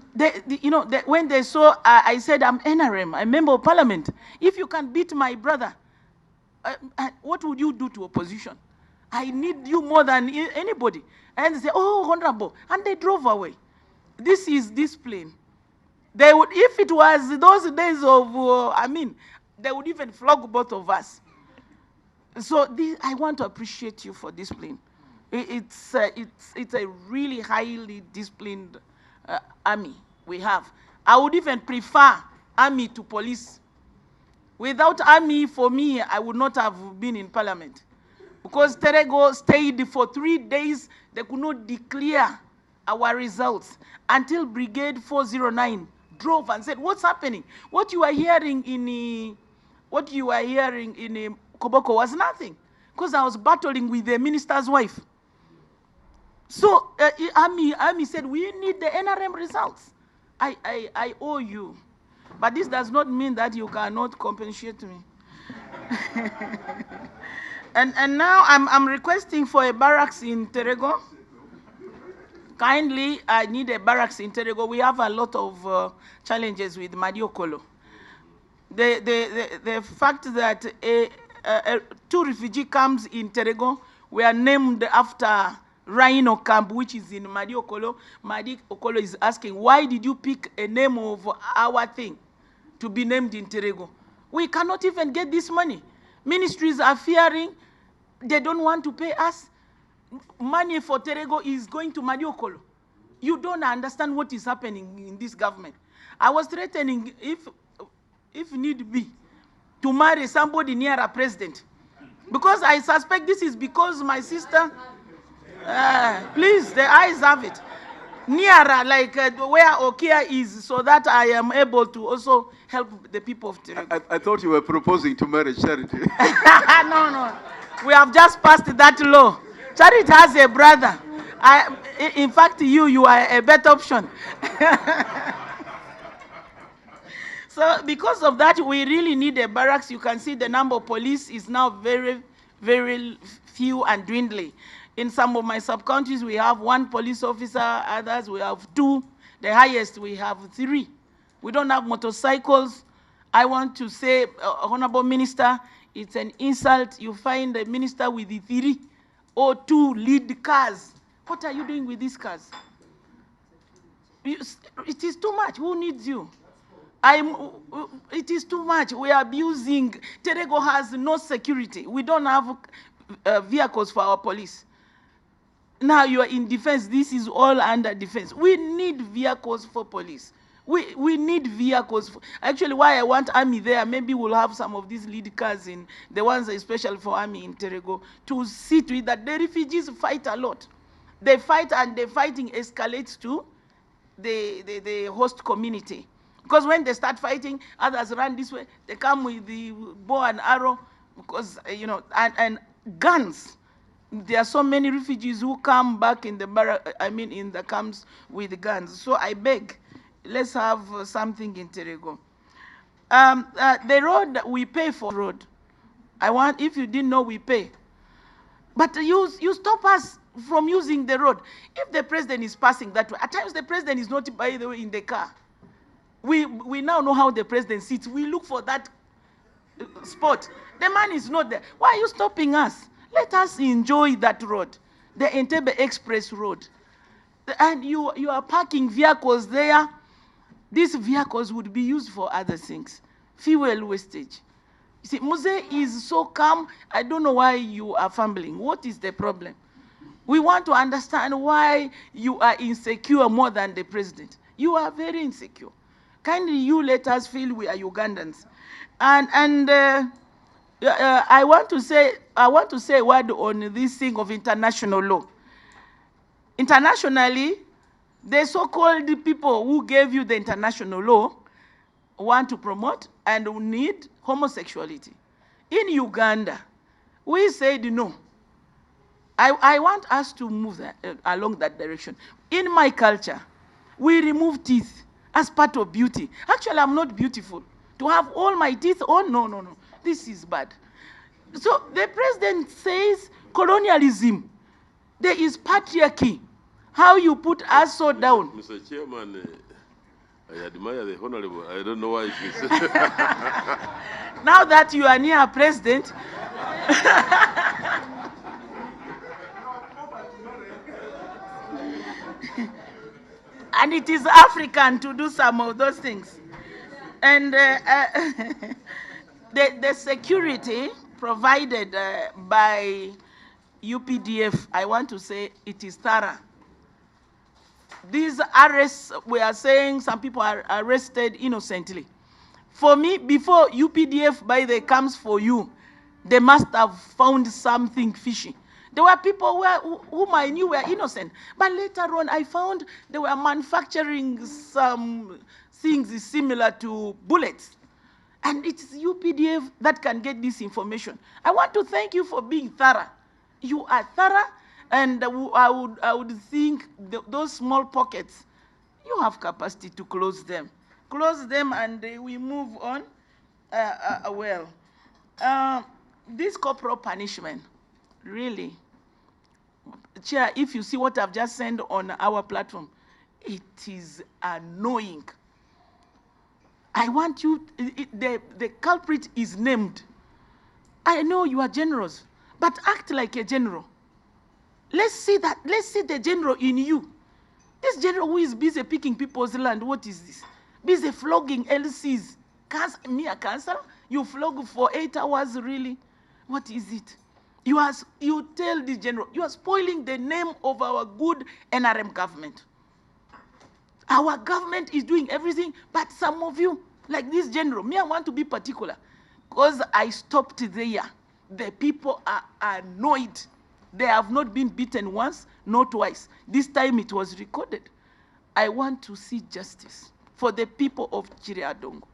when they saw, I said, I'm NRM, I'm member of parliament. If you can beat my brother, what would you do to opposition? I need you more than anybody. And they say, oh, honorable. And they drove away. This is discipline. They would, if it was those days of, they would even flog both of us. So I want to appreciate you for discipline. It's a really highly disciplined army we have. I would even prefer army to police. Without army, for me, I would not have been in parliament. Because Terego stayed for 3 days, they could not declare our results until Brigade 409 drove and said, what's happening? What you are hearing in Koboko was nothing, because I was battling with the minister's wife. So Army said, we need the NRM results. I owe you. But this does not mean that you cannot compensate me. And now I'm requesting for a barracks in Terego. Kindly, I need a barracks in Terego. We have a lot of challenges with Madiokolo. The fact that two refugee camps in Terego were named after Rhino camp, which is in Madiokolo. Madiokolo is asking, why did you pick a name of our thing to be named in Terego? We cannot even get this money. Ministries are fearing, they don't want to pay us. Money for Terego is going to Madiokolo. You don't understand what is happening in this government. I was threatening, if need be, to marry somebody near a president. Because I suspect this is because my sister, please, the eyes have it. Nearer, like where Okia is, so that I am able to also help the people of Terego. I thought you were proposing to marry Charity. No. We have just passed that law. Charity has a brother. In fact, you are a better option. So because of that, we really need a barracks. You can see the number of police is now very, very few and dwindling. In some of my sub-counties, we have 1 police officer, others we have 2. The highest, we have 3. We don't have motorcycles. I want to say, Honorable Minister, it's an insult. You find a minister with the 3 or 2 lead cars. What are you doing with these cars? It is too much. Who needs you? It is too much. We are abusing. Terego has no security. We don't have vehicles for our police. Now you are in defense. This is all under defense. We need vehicles for police. We need vehicles. Actually, why I want army there, maybe we'll have some of these lead cars in, the ones especially for army in Terego, to see to it that the refugees fight a lot. They fight, and the fighting escalates to the host community. Because when they start fighting, others run this way. They come with the bow and arrow, because, you know, and guns. There are so many refugees who come back in the in the camps with guns. So I beg, let's have something in Terego. The road, we pay for road. If you didn't know, we pay. But you stop us from using the road. If the president is passing that way, at times the president is not, by the way, in the car. We now know how the president sits. We look for that spot. The man is not there. Why are you stopping us? Let us enjoy that road, the Entebbe Express Road. And you are parking vehicles there. These vehicles would be used for other things. Fuel wastage. You see, Muse is so calm. I don't know why you are fumbling. What is the problem? We want to understand why you are insecure more than the president. You are very insecure. Kindly, you let us feel we are Ugandans. And I want to say a word on this thing of international law. Internationally, the so-called people who gave you the international law want to promote and need homosexuality. In Uganda, we said no. I want us to move along that direction. In my culture, we remove teeth as part of beauty. Actually, I'm not beautiful. To have all my teeth, oh, no. This is bad. So the president says colonialism. There is patriarchy. How you put us so down. Mr. Chairman, I admire the Honorable. I don't know why she's... Now that you are near a president, and it is African to do some of those things. And the security provided by UPDF, I want to say it is thorough. These arrests, we are saying some people are arrested innocently. For me, before UPDF comes for you, they must have found something fishy. There were people whom I knew were innocent. But later on, I found they were manufacturing some things similar to bullets. And it's UPDF that can get this information. I want to thank you for being thorough. You are thorough, and I would think those small pockets, You have capacity to close them. Close them and we move on. This corporal punishment, really, Chair, if you see what I've just sent on our platform, it is annoying. I want you, the culprit is named. I know you are generous, but act like a general. Let's see the general in you. This general who is busy picking people's land, what is this? Busy flogging LCs. Mere cancer? You flog for 8 hours, really? What is it? You tell the general, you are spoiling the name of our good NRM government. Our government is doing everything, but some of you, like this general, me, I want to be particular, because I stopped there. The people are annoyed. They have not been beaten once, not twice. This time it was recorded. I want to see justice for the people of Chiriadongo.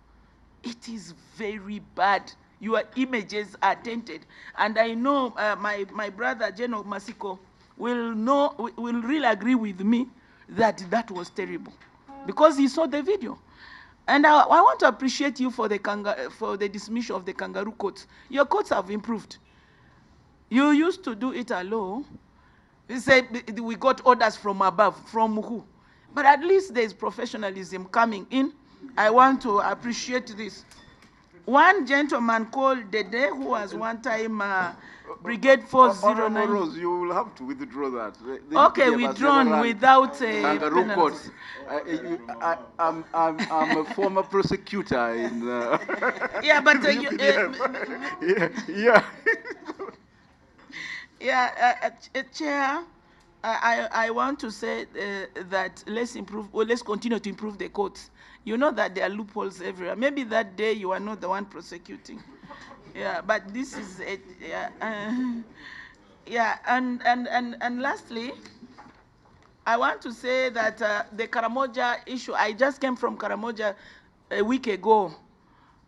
It is very bad. Your images are tainted. And I know my brother, General Masiko, will really agree with me that that was terrible, because he saw the video. And I want to appreciate you for the dismissal of the kangaroo courts. Your courts have improved. You used to do it alone. You say we got orders from above. From who? But at least there is professionalism coming in. I want to appreciate this. One gentleman called Dede, who was one time Brigade 409. Rose, you will have to withdraw that. Okay, withdrawn without a kangaroo penalty. courts. I'm a former prosecutor in. Yeah, but Chair, I want to say that let's continue to improve the courts. You know that there are loopholes everywhere. Maybe that day you are not the one prosecuting. Yeah, but this is it. And lastly, I want to say that the Karamoja issue, I just came from Karamoja a week ago.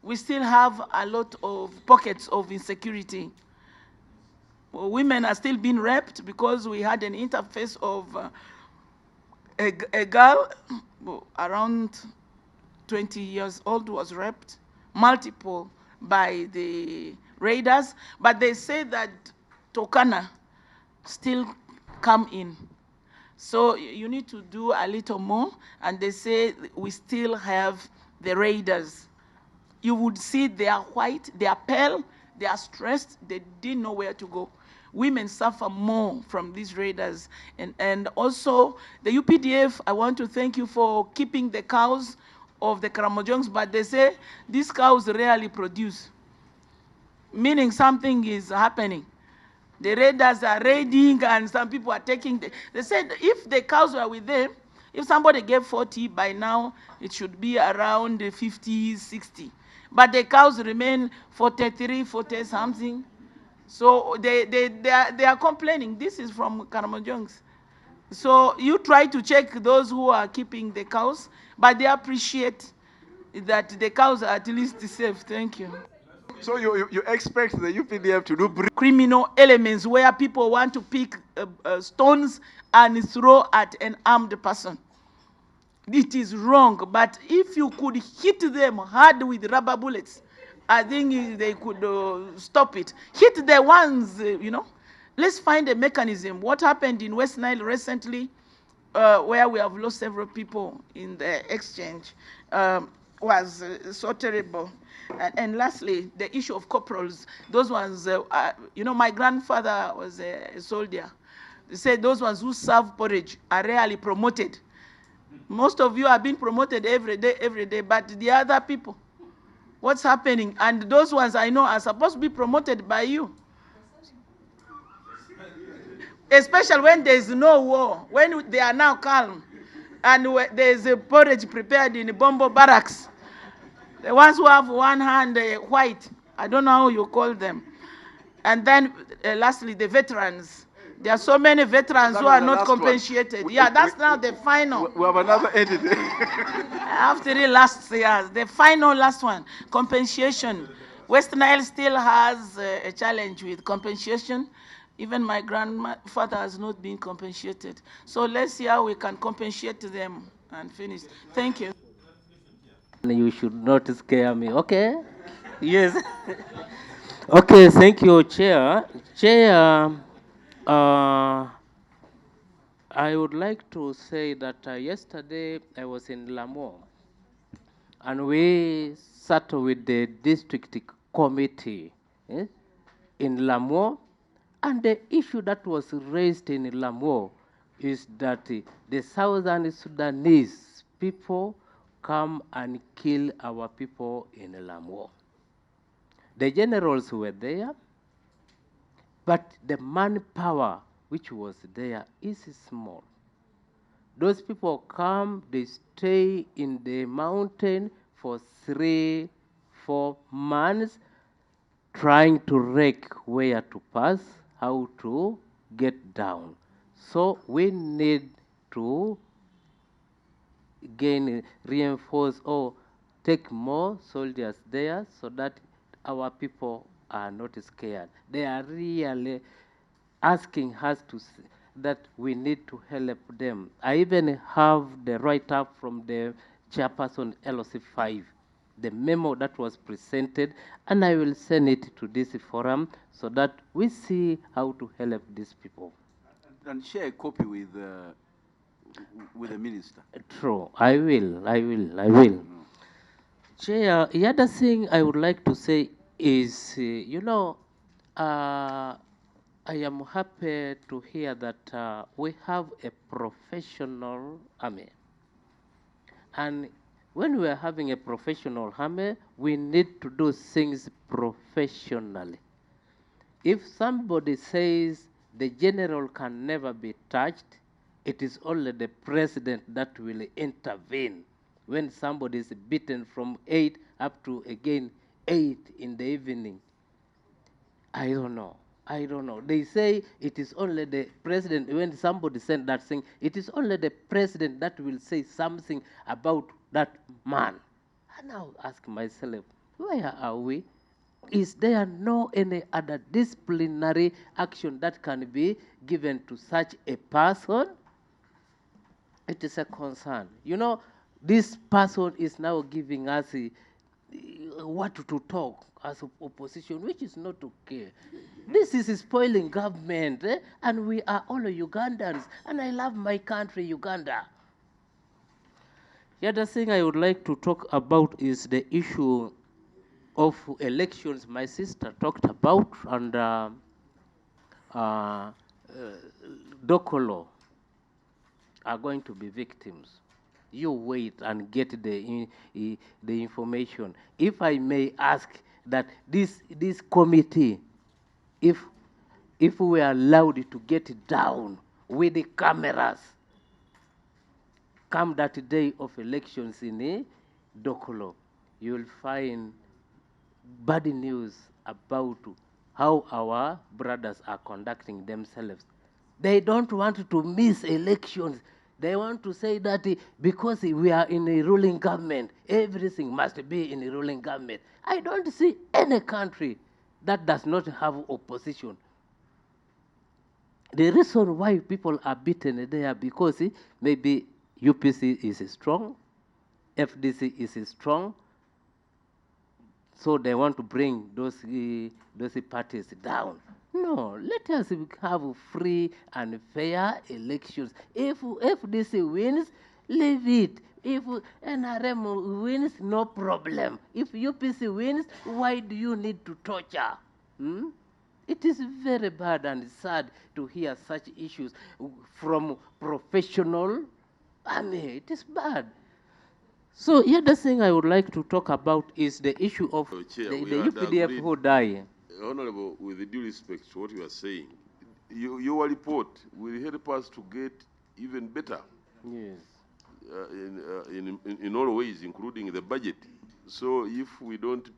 We still have a lot of pockets of insecurity. Women are still being raped, because we had an interface of a girl around 20 years old was raped, multiple by the raiders, but they say that Tokana still come in. So you need to do a little more, and they say we still have the raiders. You would see they are white, they are pale, they are stressed, they didn't know where to go. Women suffer more from these raiders. And also the UPDF, I want to thank you for keeping the cows of the Karamojongs, but they say these cows rarely produce, meaning something is happening. The raiders are raiding and some people are taking, they said if the cows were with them, if somebody gave 40, by now it should be around 50, 60. But the cows remain 43, 40 something. So they are complaining. This is from Karamojongs. So you try to check those who are keeping the cows, but they appreciate that the cows are at least safe. Thank you. So you expect the UPDF to do criminal elements where people want to pick stones and throw at an armed person. It is wrong, but if you could hit them hard with rubber bullets, I think they could stop it. Hit the ones, you know. Let's find a mechanism. What happened in West Nile recently, where we have lost several people in the exchange, was so terrible. And lastly, the issue of corporals. Those ones, you know, my grandfather was a soldier. They said those ones who serve porridge are rarely promoted. Most of you are being promoted every day, but the other people, what's happening? And those ones I know are supposed to be promoted by you. Especially when there's no war, when they are now calm, and there's a porridge prepared in Bombo barracks. The ones who have one hand white, I don't know how you call them. And then lastly, the veterans. There are so many veterans who are not compensated. Yeah, that's now the final. We have another entity. After the last years, the final last one, compensation. West Nile still has a challenge with compensation. Even my grandfather has not been compensated. So let's see how we can compensate them. and finish. Thank you. You should not scare me, okay? Yes. Okay, thank you, Chair. Chair, I would like to say that yesterday I was in Lamo, and we sat with the district committee in Lamo, and the issue that was raised in Lamo is that the Southern Sudanese people come and kill our people in Lamo. The generals were there, but the manpower which was there is small. Those people come, they stay in the mountain for 3-4 months, trying to rake where to pass, how to get down. So we need to reinforce or take more soldiers there so that our people are not scared. They are really asking us that we need to help them. I even have the write-up from the chairperson LOC5, the memo that was presented, and I will send it to this forum so that we see how to help these people. And share a copy with the minister. True, I will. Chair, the other thing I would like to say is, I am happy to hear that we have a professional army. And when we are having a professional army, we need to do things professionally. If somebody says the general can never be touched, it is only the president that will intervene when somebody is beaten from 8 up to again 8 in the evening. I don't know. They say it is only the president, when somebody sent that thing, it is only the president that will say something about that man. And I now ask myself, where are we? Is there no any other disciplinary action that can be given to such a person? It is a concern. This person is now giving us what to talk as opposition, which is not okay. This is spoiling government, and we are all Ugandans, and I love my country, Uganda. The other thing I would like to talk about is the issue of elections my sister talked about, and Dokolo are going to be victims. You wait and get the information. If I may ask that this committee, if we are allowed to get down with the cameras, come that day of elections in Dokolo, you will find bad news about how our brothers are conducting themselves. They don't want to miss elections. They want to say that because we are in a ruling government, everything must be in a ruling government. I don't see any country that does not have opposition. The reason why people are beaten there because maybe UPC is strong, FDC is strong, so they want to bring those parties down. No, let us have free and fair elections. If FDC wins, leave it. If NRM wins, no problem. If UPC wins, why do you need to torture? It is very bad and sad to hear such issues from professional army. It is bad. So the other thing I would like to talk about is the issue of Chair, the UPDF who die. Honorable, with the due respect to what you are saying, your report will help us to get even better. Yes. In all ways, including the budget. So if we don't,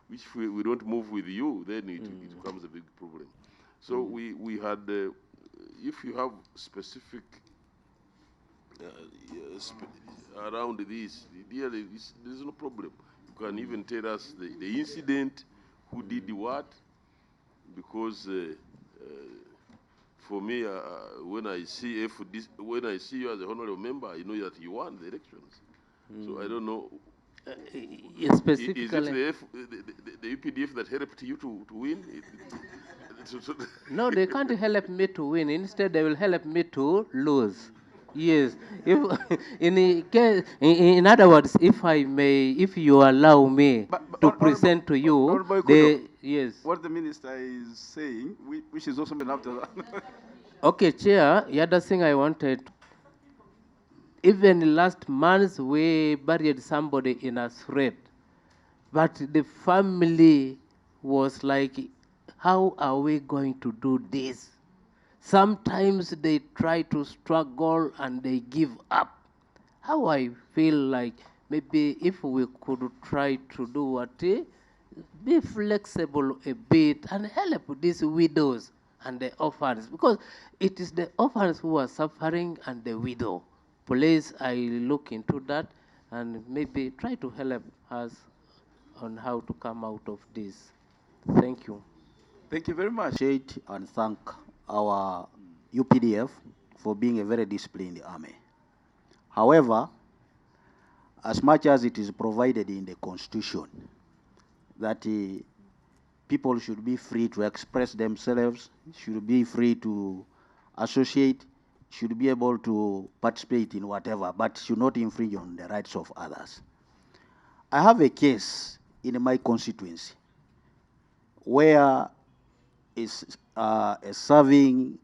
we don't move with you, then it becomes a big problem. So we had, if you have specific around this, there's no problem. You can even tell us the incident, who did what, because for me, when I see when I see you as a honorable member, I know that you won the elections. So I don't know. Specifically, is it the UPDF that helped you to win? No, they can't help me to win. Instead, they will help me to lose. Yes. If in other words, if you allow me to present to you, yes. What the minister is saying, which is also enough to. Okay, Chair. The other thing I wanted. Even last month, we buried somebody in a thread, but the family was like, "How are we going to do this?" Sometimes they try to struggle and they give up. How I feel like maybe if we could try to do what, be flexible a bit and help these widows and the orphans, because it is the orphans who are suffering and the widow. Please, I look into that and maybe try to help us on how to come out of this. Thank you. Thank you very much. And thank our UPDF for being a very disciplined army. However, as much as it is provided in the Constitution that people should be free to express themselves, should be free to associate, should be able to participate in whatever, but should not infringe on the rights of others. I have a case in my constituency where is a serving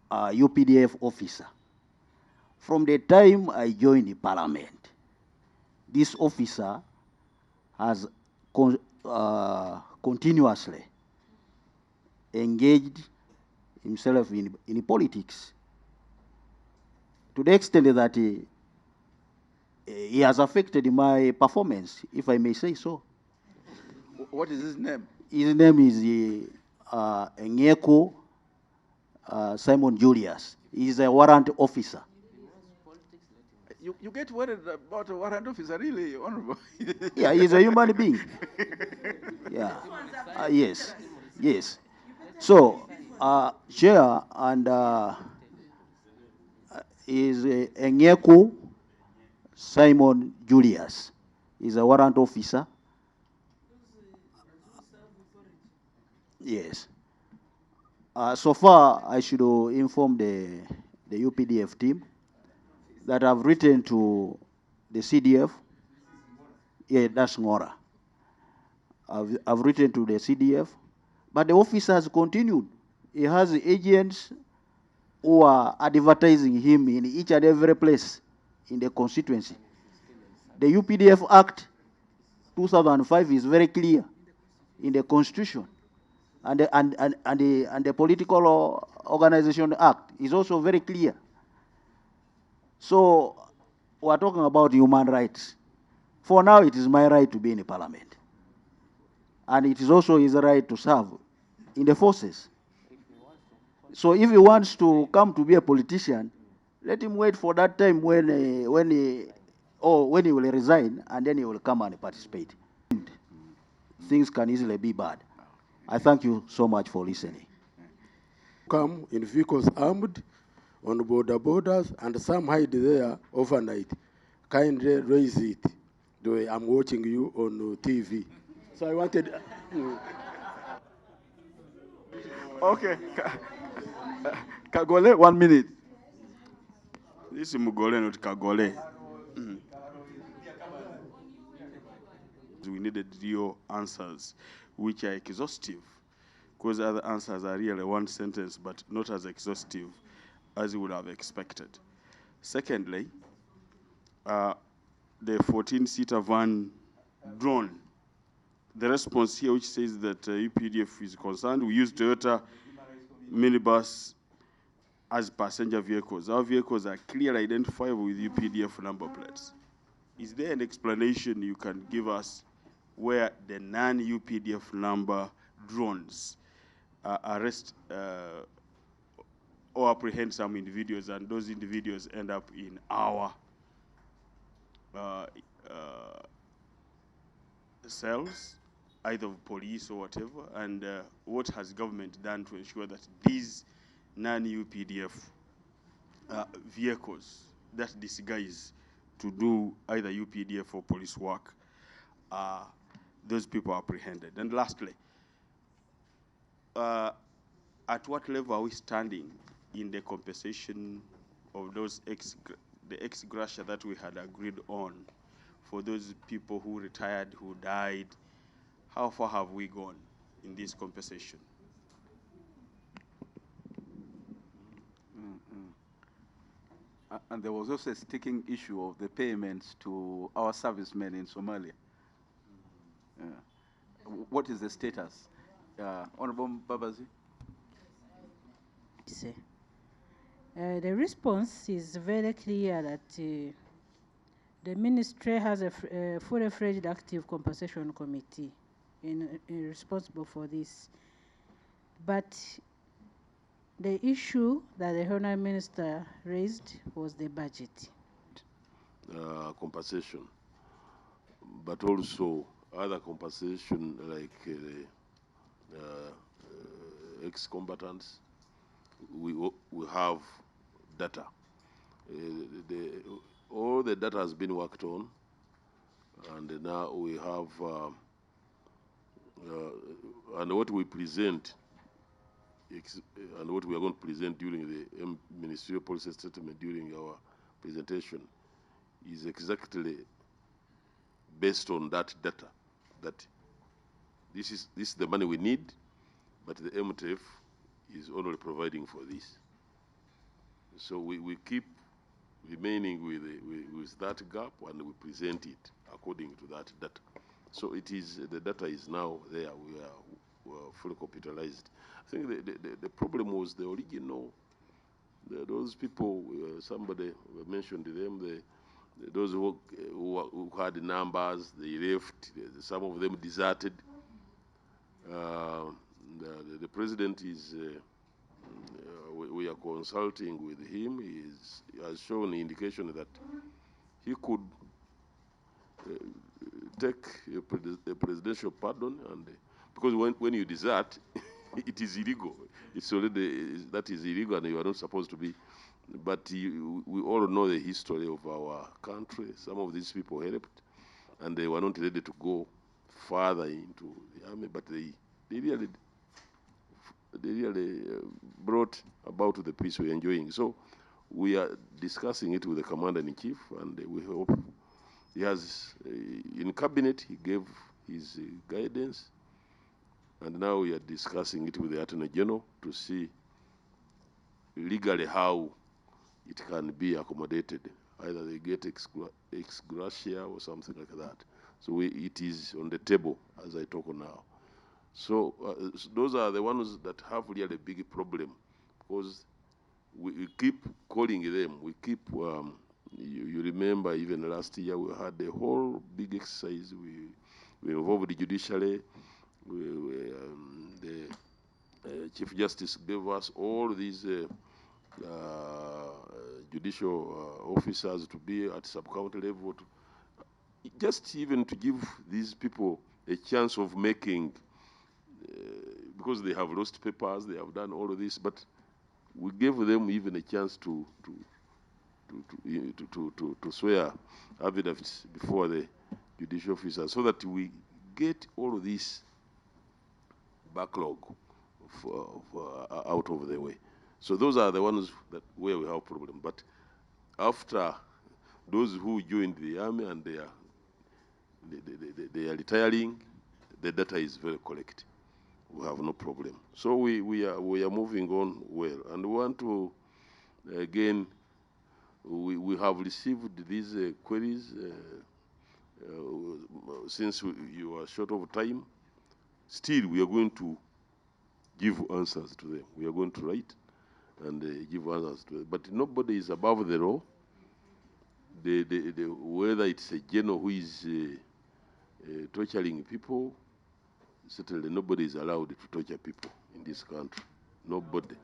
UPDF officer. From the time I joined the parliament, this officer has continuously engaged himself in politics, to the extent that he has affected my performance, if I may say so. What is his name? His name is Enyeko Simon Julius. He's a warrant officer. You get worried about a warrant officer, really, Honorable? Yeah, he's a human being. Yeah. Yes. Yes. So, Chair and is Enyeko Simon Julius. He's a warrant officer. Yes. So far, I should inform the UPDF team that I've written to the CDF. Yeah, that's Ngora. I've written to the CDF, but the officer has continued. He has agents who are advertising him in each and every place in the constituency. The UPDF Act 2005 is very clear in the Constitution, and the Political Organization Act is also very clear. So we're talking about human rights. For now, it is my right to be in the parliament, and it is also his right to serve in the forces. So if he wants to come to be a politician, let him wait for that time when he will resign, and then he will come and participate. Things can easily be bad. I thank you so much for listening. Come in vehicles armed on borders, and some hide there overnight. Kindly raise it. I'm watching you on TV. So I wanted... Okay. Kagole, 1 minute. This is Mugole, not Kagole. We needed real answers, which are exhaustive, because other answers are really one sentence, but not as exhaustive as you would have expected. Secondly, the 14-seater van drone, the response here which says that UPDF is concerned, we use Toyota minibus as passenger vehicles. Our vehicles are clearly identifiable with UPDF number plates. Is there an explanation you can give us where the non-UPDF number drones arrest or apprehend some individuals, and those individuals end up in our cells, either police or whatever, and what has government done to ensure that these non-UPDF vehicles that disguise to do either UPDF or police work, those people are apprehended. And lastly, at what level are we standing in the compensation of those the ex gratia that we had agreed on for those people who retired, who died? How far have we gone in this compensation? And there was also a sticking issue of the payments to our servicemen in Somalia. What is the status? Honorable Babazi? The response is very clear that the ministry has a fully-fledged active compensation committee responsible for this. But the issue that the Honourable Minister raised was the budget. Compensation, but also other compensation like ex-combatants. We have data. All the data has been worked on, and now we have, and what we present, and what we are going to present during the Ministerial Policy Statement during our presentation is exactly based on that data, that this is the money we need, but the MTF is only providing for this. So we keep remaining with that gap, and we present it according to that data. So it is, the data is now there. We are fully computerized. I think the problem was the original, those people, somebody mentioned them, those who had numbers, they left, some of them deserted. The president is, we are consulting with him. He has shown indication that he could take a presidential pardon, and because when you desert, it is illegal. It's already, that is illegal, and you are not supposed to be. But we all know the history of our country. Some of these people helped, and they were not ready to go further into the army, but they really brought about the peace we're enjoying. So we are discussing it with the Commander-in-Chief, and we hope he has, in cabinet, he gave his guidance, and now we are discussing it with the Attorney General to see legally how it can be accommodated. Either they get ex gratia or something like that. So it is on the table as I talk now. So those are the ones that have really a big problem, because we keep calling them. We keep, you remember even last year we had a whole big exercise. We involved the judiciary. The Chief Justice gave us all these judicial officers to be at sub-county level, just even to give these people a chance of making, because they have lost papers, they have done all of this, but we gave them even a chance to swear evidence before the judicial officers, so that we get all of this backlog out of the way. So those are the ones where we have problem. But after those who joined the army and they are retiring, the data is very correct. We have no problem. So we are moving on well, and we want to again. We have received these queries since you are short of time. Still, we are going to give answers to them. We are going to write and give answers to them. But nobody is above the law. Whether it's a general who is torturing people, certainly nobody is allowed to torture people in this country. Nobody.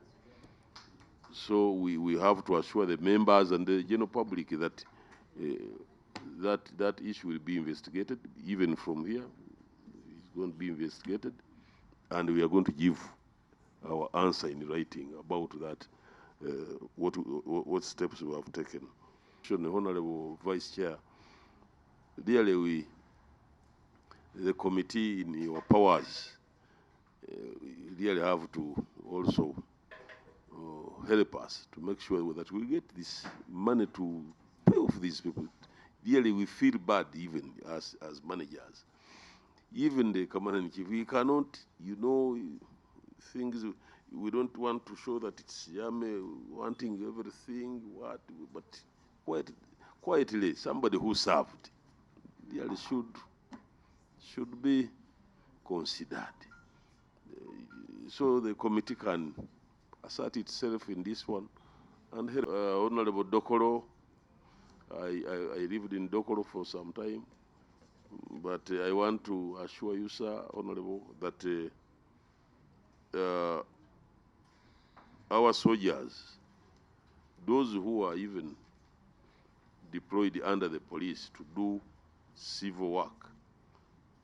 So we have to assure the members and the general public that that issue will be investigated, even from here. It's going to be investigated, and we are going to give our answer in writing about that, what steps we have taken. Honorable Vice Chair, really the committee in your powers really have to also help us to make sure that we get this money to pay off these people. Really, we feel bad even as managers. Even the commander-in-chief, we cannot, things, we don't want to show that it's Yame wanting everything, but quietly, somebody who served really should be considered. So the committee can assert itself in this one. And Honorable Dokoro, I lived in Dokoro for some time, but I want to assure you, sir, Honorable, that our soldiers, those who are even deployed under the police to do civil work,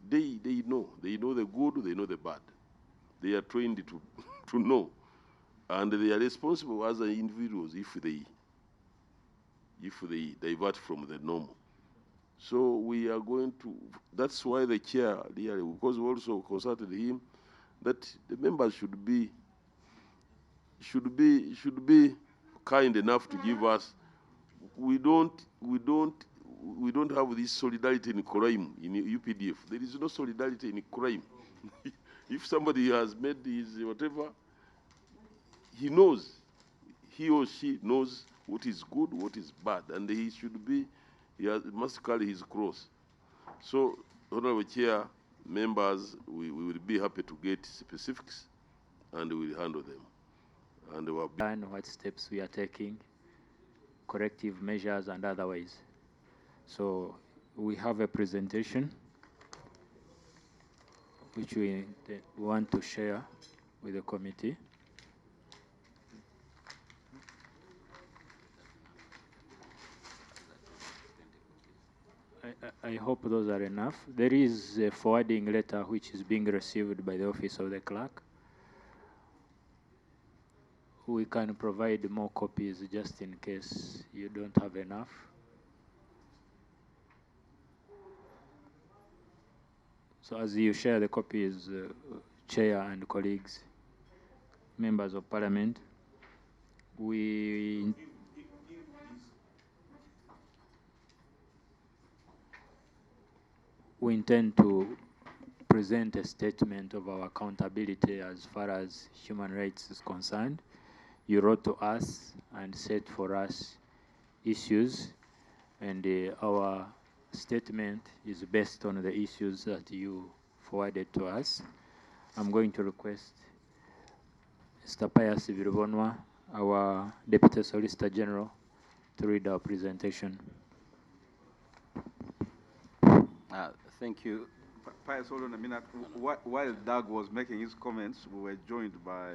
they know the good, they know the bad. They are trained to know, and they are responsible as individuals if they divert from the normal. So we are going to, that's why the chair, because we also consulted him, that the members should be kind enough to give us. We don't have this solidarity in crime in UPDF. There is no solidarity in crime. If somebody has made his whatever, he knows, he or she knows what is good, what is bad, and he must carry his cross. So, Honorable Chair, members, we will be happy to get specifics, and we will handle them. And what steps we are taking, corrective measures and otherwise. So we have a presentation which we want to share with the committee. I hope those are enough. There is a forwarding letter which is being received by the office of the clerk. We can provide more copies just in case you don't have enough. So as you share the copies, Chair and colleagues, members of Parliament, we intend to present a statement of our accountability as far as human rights is concerned. You wrote to us and set for us issues, and our statement is based on the issues that you forwarded to us. I'm going to request Mr. Pius Virubonwa, our Deputy Solicitor General, to read our presentation. Thank you. Pius, hold on a minute. While Doug was making his comments, we were joined by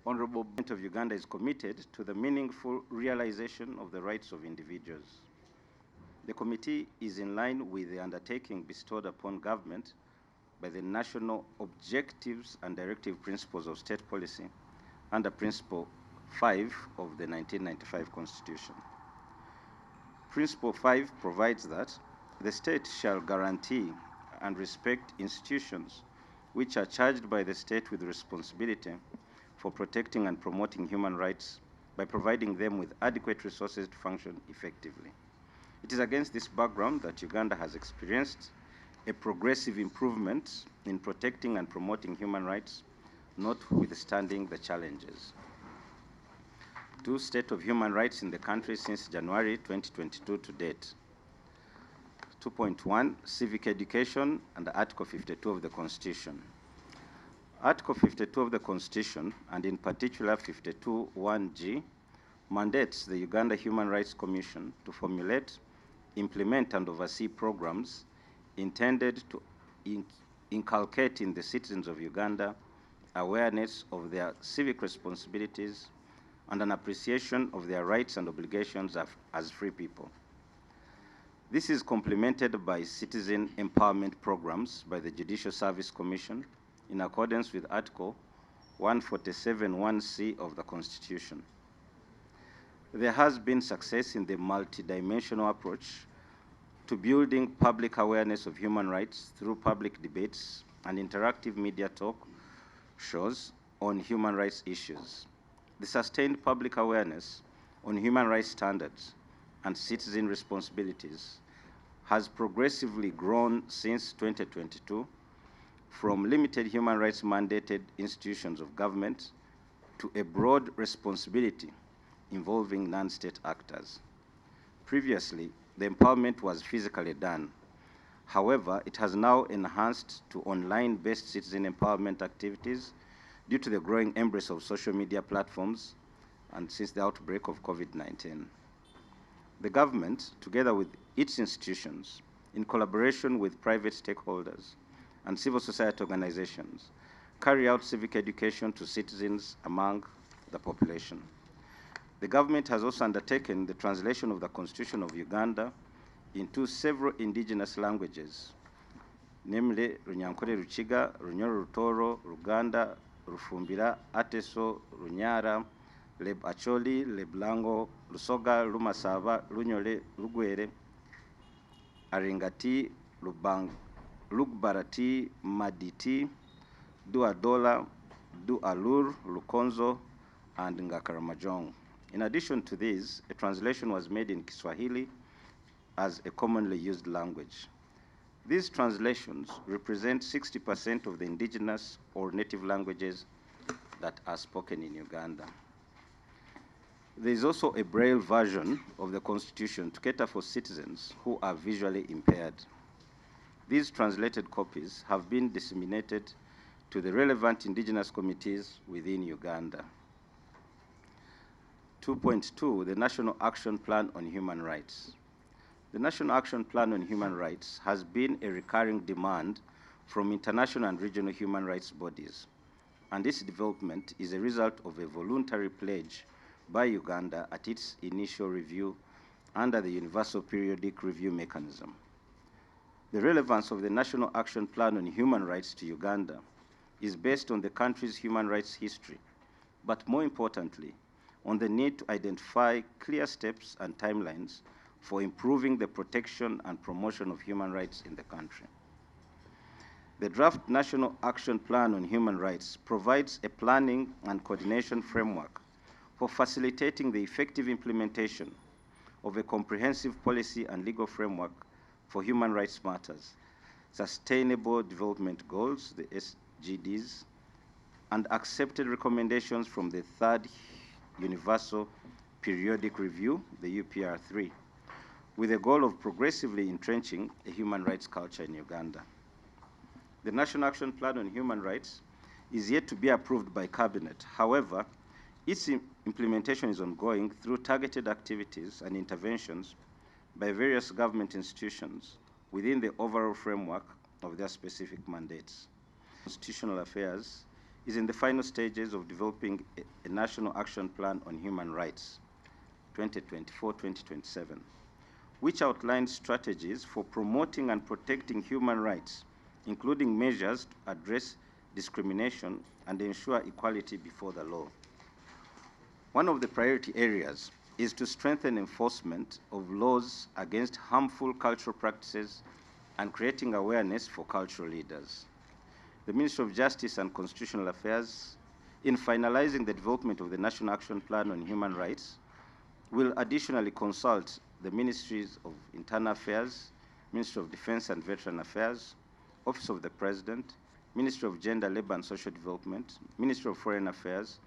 Honorable Government of Uganda is committed to the meaningful realization of the rights of individuals. The committee is in line with the undertaking bestowed upon government by the National Objectives and Directive Principles of State Policy under Principle 5 of the 1995 Constitution. Principle 5 provides that the state shall guarantee and respect institutions which are charged by the state with responsibility for protecting and promoting human rights by providing them with adequate resources to function effectively. It is against this background that Uganda has experienced a progressive improvement in protecting and promoting human rights, notwithstanding the challenges. To state of human rights in the country since January 2022 to date. 2.1, civic education and Article 52 of the Constitution. Article 52 of the Constitution, and in particular 52(1)(g), mandates the Uganda Human Rights Commission to formulate, implement, and oversee programs intended to inculcate in the citizens of Uganda awareness of their civic responsibilities and an appreciation of their rights and obligations as free people. This is complemented by citizen empowerment programs by the Judicial Service Commission in accordance with Article 147(1)(c) of the Constitution. There has been success in the multidimensional approach to building public awareness of human rights through public debates and interactive media talk shows on human rights issues. The sustained public awareness on human rights standards and citizen responsibilities has progressively grown since 2022 from limited human rights mandated institutions of government to a broad responsibility involving non-state actors. Previously, the empowerment was physically done. However, it has now enhanced to online-based citizen empowerment activities due to the growing embrace of social media platforms and since the outbreak of COVID-19. The government, together with its institutions, in collaboration with private stakeholders and civil society organizations, carry out civic education to citizens among the population. The government has also undertaken the translation of the Constitution of Uganda into several indigenous languages, namely Runyankore Ruchiga, Runyoro Rutoro, Ruganda, Rufumbira, Ateso, Runyara, Leb Acholi, Leblango, Lusoga, Lumasaba, Lunyole, Lugwere, Aringati, Lugbarati, Maditi, Duadola, Dualur, Lukonzo, and Ngakaramajong. In addition to these, a translation was made in Kiswahili as a commonly used language. These translations represent 60% of the indigenous or native languages that are spoken in Uganda. There is also a Braille version of the Constitution to cater for citizens who are visually impaired. These translated copies have been disseminated to the relevant indigenous committees within Uganda. 2.2, the National Action Plan on Human Rights. The National Action Plan on Human Rights has been a recurring demand from international and regional human rights bodies, and its development is a result of a voluntary pledge by Uganda at its initial review under the Universal Periodic Review Mechanism. The relevance of the National Action Plan on Human Rights to Uganda is based on the country's human rights history, but more importantly, on the need to identify clear steps and timelines for improving the protection and promotion of human rights in the country. The draft National Action Plan on Human Rights provides a planning and coordination framework for facilitating the effective implementation of a comprehensive policy and legal framework for human rights matters, Sustainable Development Goals, the SDGs, and accepted recommendations from the Third Universal Periodic Review, the UPR3, with a goal of progressively entrenching a human rights culture in Uganda. The National Action Plan on Human Rights is yet to be approved by Cabinet. However, its implementation is ongoing through targeted activities and interventions by various government institutions within the overall framework of their specific mandates. Constitutional Affairs is in the final stages of developing a National Action Plan on Human Rights, 2024-2027, which outlines strategies for promoting and protecting human rights, including measures to address discrimination and ensure equality before the law. One of the priority areas is to strengthen enforcement of laws against harmful cultural practices and creating awareness for cultural leaders. The Ministry of Justice and Constitutional Affairs, in finalizing the development of the National Action Plan on Human Rights, will additionally consult the Ministries of Internal Affairs, Ministry of Defense and Veteran Affairs, Office of the President, Ministry of Gender, Labor and Social Development, Ministry of Foreign Affairs,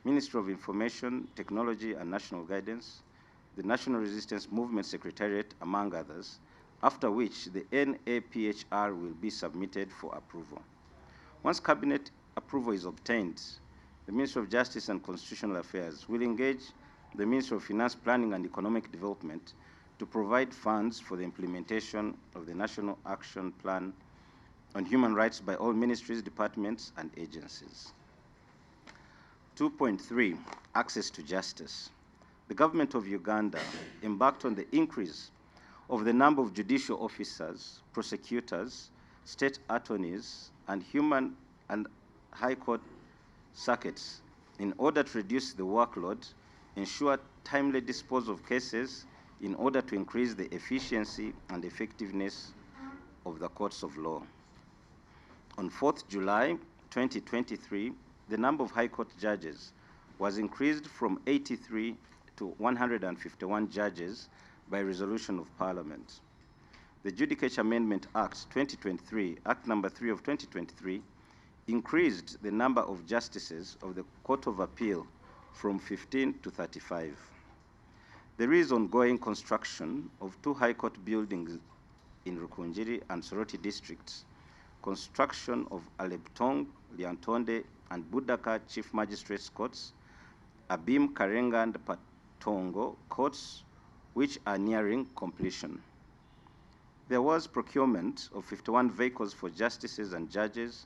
Ministry of Information, Technology and National Guidance, the National Resistance Movement Secretariat, among others, after which the NAPHR will be submitted for approval. Once Cabinet approval is obtained, the Ministry of Justice and Constitutional Affairs will engage the Ministry of Finance, Planning and Economic Development to provide funds for the implementation of the National Action Plan on Human Rights by all ministries, departments, and agencies. 2.3, access to justice. The government of Uganda embarked on the increase of the number of judicial officers, prosecutors, state attorneys, and human and high court circuits in order to reduce the workload, ensure timely disposal of cases in order to increase the efficiency and effectiveness of the courts of law. On 4th July 2023, the number of High Court judges was increased from 83 to 151 judges by resolution of Parliament. The Judicature Amendment Act 2023, Act number 3 of 2023, increased the number of justices of the Court of Appeal from 15 to 35. There is ongoing construction of 2 High Court buildings in Rukunjiri and Soroti districts, construction of Alebtong, Liantonde, and Budaka Chief Magistrates Courts, Abim, Karenga, and Patongo courts, which are nearing completion. There was procurement of 51 vehicles for justices and judges,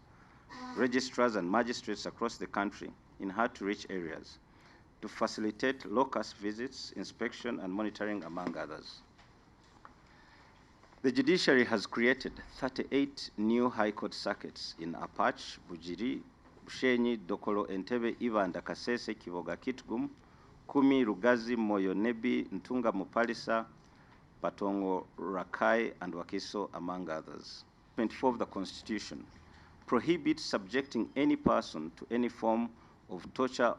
registrars and magistrates across the country in hard-to-reach areas to facilitate locus visits, inspection, and monitoring, among others. The judiciary has created 38 new High Court circuits in Apach, Bujiri, Bushenyi, Dokolo, Entebbe, Ivanda, Kasese, Kivoga, Kitgum, Kumi, Rugazi, Moyo, Nebi, Ntunga, Mupalisa, Patongo, Rakai, and Wakiso, among others. 24 of the Constitution prohibits subjecting any person to any form of torture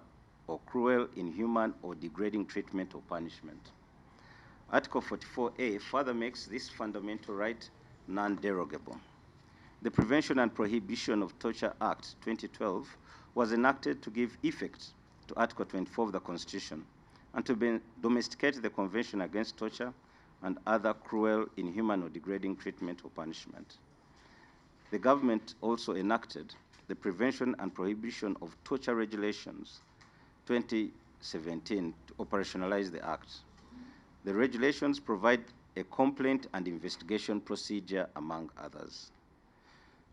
or cruel, inhuman, or degrading treatment or punishment. Article 44A further makes this fundamental right non-derogable. The Prevention and Prohibition of Torture Act 2012 was enacted to give effect to Article 24 of the Constitution and to domesticate the Convention Against Torture and other cruel, inhuman, or degrading treatment or punishment. The government also enacted the Prevention and Prohibition of Torture Regulations 2017 to operationalize the Act. The regulations provide a complaint and investigation procedure, among others.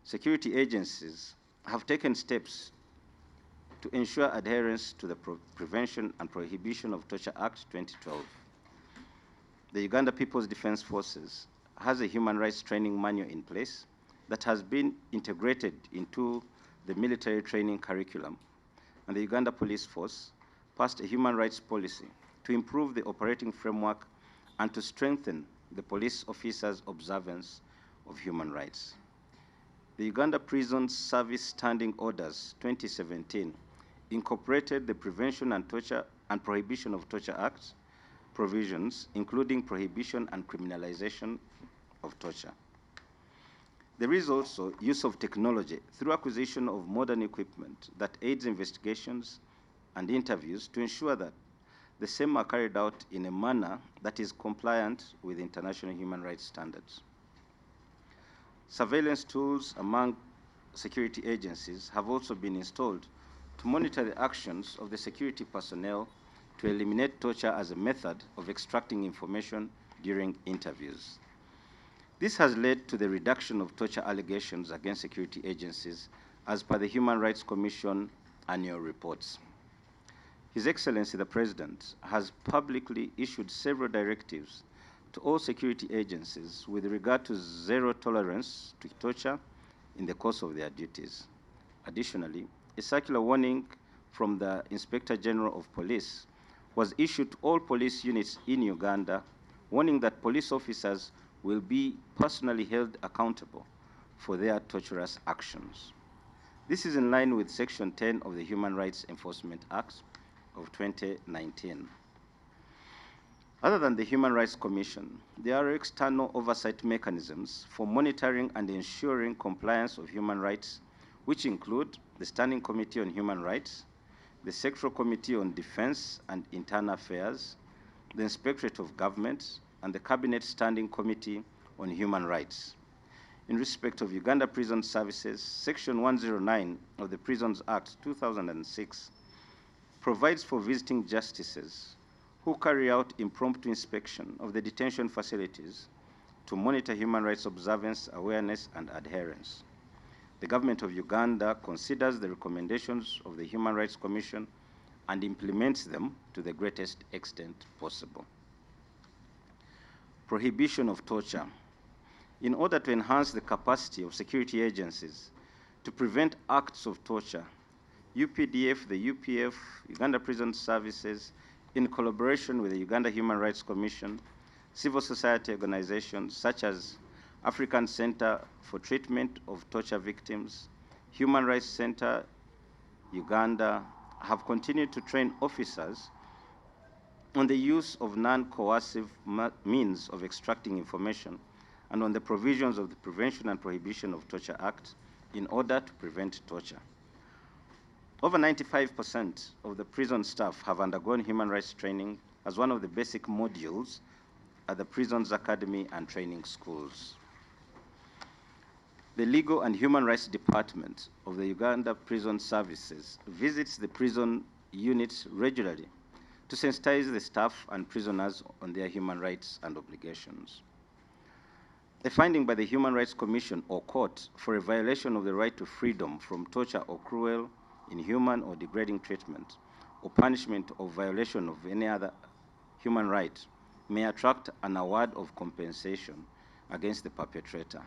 Security agencies have taken steps to ensure adherence to the Prevention and Prohibition of Torture Act 2012. The Uganda People's Defense Forces has a human rights training manual in place that has been integrated into the military training curriculum, and the Uganda Police Force passed a human rights policy to improve the operating framework and to strengthen the police officers' observance of human rights. The Uganda Prison Service Standing Orders 2017 incorporated the Prevention and Prohibition of Torture Act provisions, including prohibition and criminalization of torture. There is also use of technology through acquisition of modern equipment that aids investigations and interviews to ensure that the same are carried out in a manner that is compliant with international human rights standards. Surveillance tools among security agencies have also been installed to monitor the actions of the security personnel to eliminate torture as a method of extracting information during interviews. This has led to the reduction of torture allegations against security agencies as per the Human Rights Commission annual reports. His Excellency the President has publicly issued several directives to all security agencies with regard to zero tolerance to torture in the course of their duties. Additionally, a circular warning from the Inspector General of Police was issued to all police units in Uganda, warning that police officers will be personally held accountable for their torturous actions. This is in line with Section 10 of the Human Rights Enforcement Act of 2019. Other than the Human Rights Commission, there are external oversight mechanisms for monitoring and ensuring compliance of human rights, which include the Standing Committee on Human Rights, the Sectoral Committee on Defense and Internal Affairs, the Inspectorate of Government, and the Cabinet Standing Committee on Human Rights. In respect of Uganda Prison Services, Section 109 of the Prisons Act 2006 provides for visiting justices who carry out impromptu inspection of the detention facilities to monitor human rights observance, awareness, and adherence. The government of Uganda considers the recommendations of the Human Rights Commission and implements them to the greatest extent possible. Prohibition of torture. In order to enhance the capacity of security agencies to prevent acts of torture, UPDF, the UPF, Uganda Prison Services, in collaboration with the Uganda Human Rights Commission, civil society organizations such as African Center for Treatment of Torture Victims, Human Rights Center, Uganda, have continued to train officers on the use of non-coercive means of extracting information and on the provisions of the Prevention and Prohibition of Torture Act in order to prevent torture. Over 95% of the prison staff have undergone human rights training as one of the basic modules at the Prisons Academy and training schools. The Legal and Human Rights Department of the Uganda Prison Services visits the prison units regularly to sensitize the staff and prisoners on their human rights and obligations. A finding by the Human Rights Commission or court for a violation of the right to freedom from torture or cruel, inhuman or degrading treatment or punishment or violation of any other human right may attract an award of compensation against the perpetrator.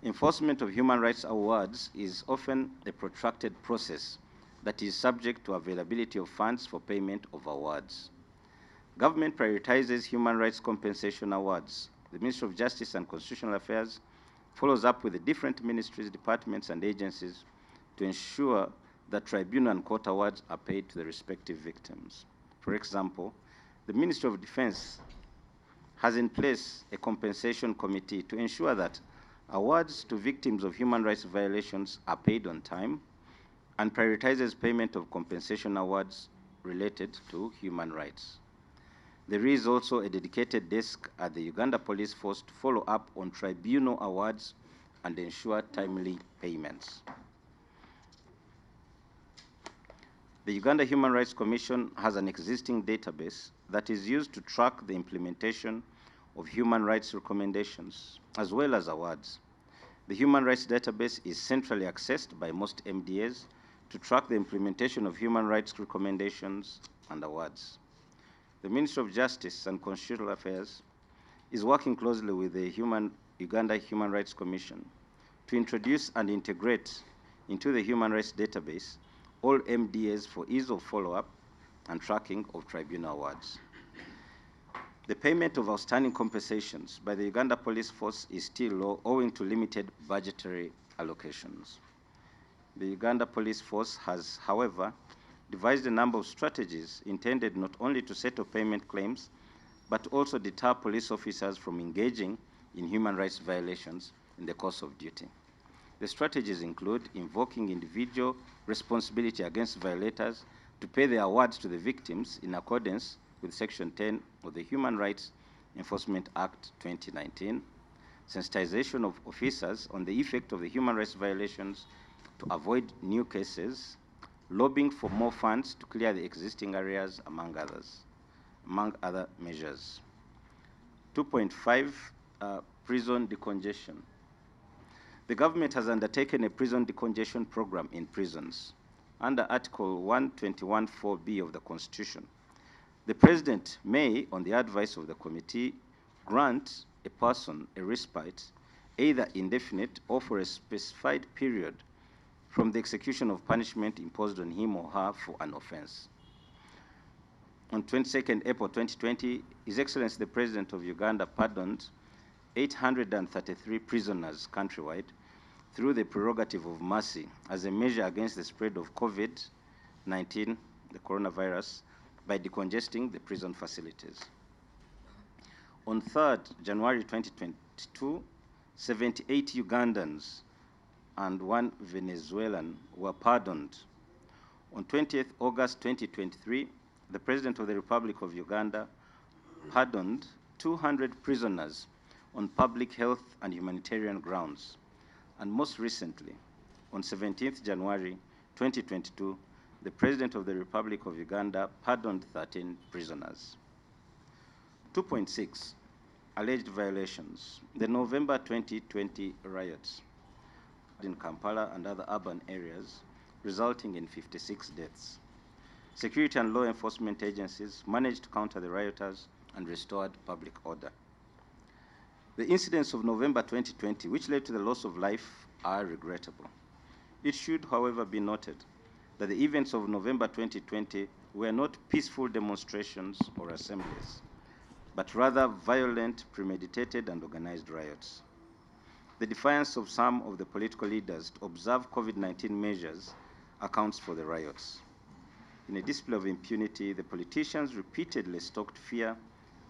Enforcement of human rights awards is often a protracted process that is subject to availability of funds for payment of awards. Government prioritizes human rights compensation awards. The Ministry of Justice and Constitutional Affairs follows up with the different ministries, departments, and agencies to ensure that tribunal and court awards are paid to the respective victims. For example, the Ministry of Defense has in place a compensation committee to ensure that awards to victims of human rights violations are paid on time and prioritizes payment of compensation awards related to human rights. There is also a dedicated desk at the Uganda Police Force to follow up on tribunal awards and ensure timely payments. The Uganda Human Rights Commission has an existing database that is used to track the implementation of human rights recommendations, as well as awards. The human rights database is centrally accessed by most MDAs to track the implementation of human rights recommendations and awards. The Ministry of Justice and Constitutional Affairs is working closely with the Uganda Human Rights Commission to introduce and integrate into the human rights database all MDAs for ease of follow-up and tracking of tribunal awards. The payment of outstanding compensations by the Uganda Police Force is still low owing to limited budgetary allocations. The Uganda Police Force has, however, devised a number of strategies intended not only to settle payment claims, but also deter police officers from engaging in human rights violations in the course of duty. The strategies include invoking individual responsibility against violators to pay their awards to the victims in accordance with Section 10 of the Human Rights Enforcement Act 2019, sensitization of officers on the effect of the human rights violations to avoid new cases, lobbying for more funds to clear the existing areas, among other measures. 2.5, prison decongestion. The government has undertaken a prison decongestion program in prisons under Article 121(4)(b) of the Constitution. The President may, on the advice of the committee, grant a person a respite, either indefinite or for a specified period, from the execution of punishment imposed on him or her for an offense. On 22nd April 2020, His Excellency the President of Uganda pardoned 833 prisoners countrywide through the prerogative of mercy as a measure against the spread of COVID-19, the coronavirus, by decongesting the prison facilities. On 3rd January 2022, 78 Ugandans and 1 Venezuelan were pardoned. On 20th August 2023, the President of the Republic of Uganda pardoned 200 prisoners on public health and humanitarian grounds. And most recently, on 17th January 2022, the President of the Republic of Uganda pardoned 13 prisoners. 2.6, alleged violations. The November 2020 riots in Kampala and other urban areas, resulting in 56 deaths. Security and law enforcement agencies managed to counter the rioters and restored public order. The incidents of November 2020, which led to the loss of life, are regrettable. It should, however, be noted that the events of November 2020 were not peaceful demonstrations or assemblies, but rather violent, premeditated, and organized riots. The defiance of some of the political leaders to observe COVID-19 measures accounts for the riots. In a display of impunity, the politicians repeatedly stoked fear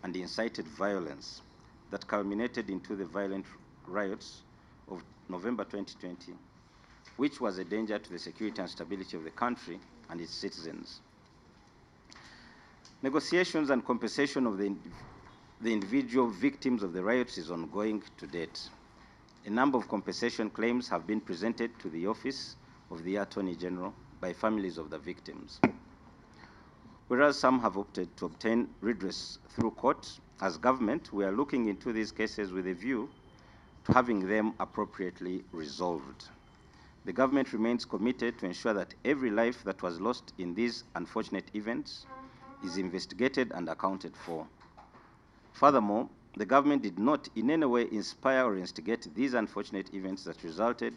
and incited violence that culminated into the violent riots of November 2020, which was a danger to the security and stability of the country and its citizens. Negotiations and compensation of the individual victims of the riots is ongoing to date. A number of compensation claims have been presented to the Office of the Attorney General by families of the victims. Whereas some have opted to obtain redress through court, as government, we are looking into these cases with a view to having them appropriately resolved. The government remains committed to ensure that every life that was lost in these unfortunate events is investigated and accounted for. Furthermore, the government did not in any way inspire or instigate these unfortunate events that resulted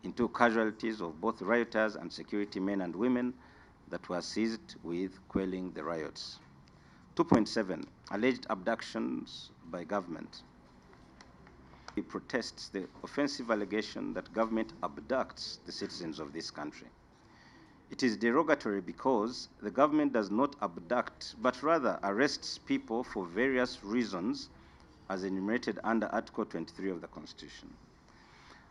into casualties of both rioters and security men and women that were seized with quelling the riots. 2.7, alleged abductions by government. It protests the offensive allegation that government abducts the citizens of this country. It is derogatory because the government does not abduct, but rather arrests people for various reasons as enumerated under Article 23 of the Constitution.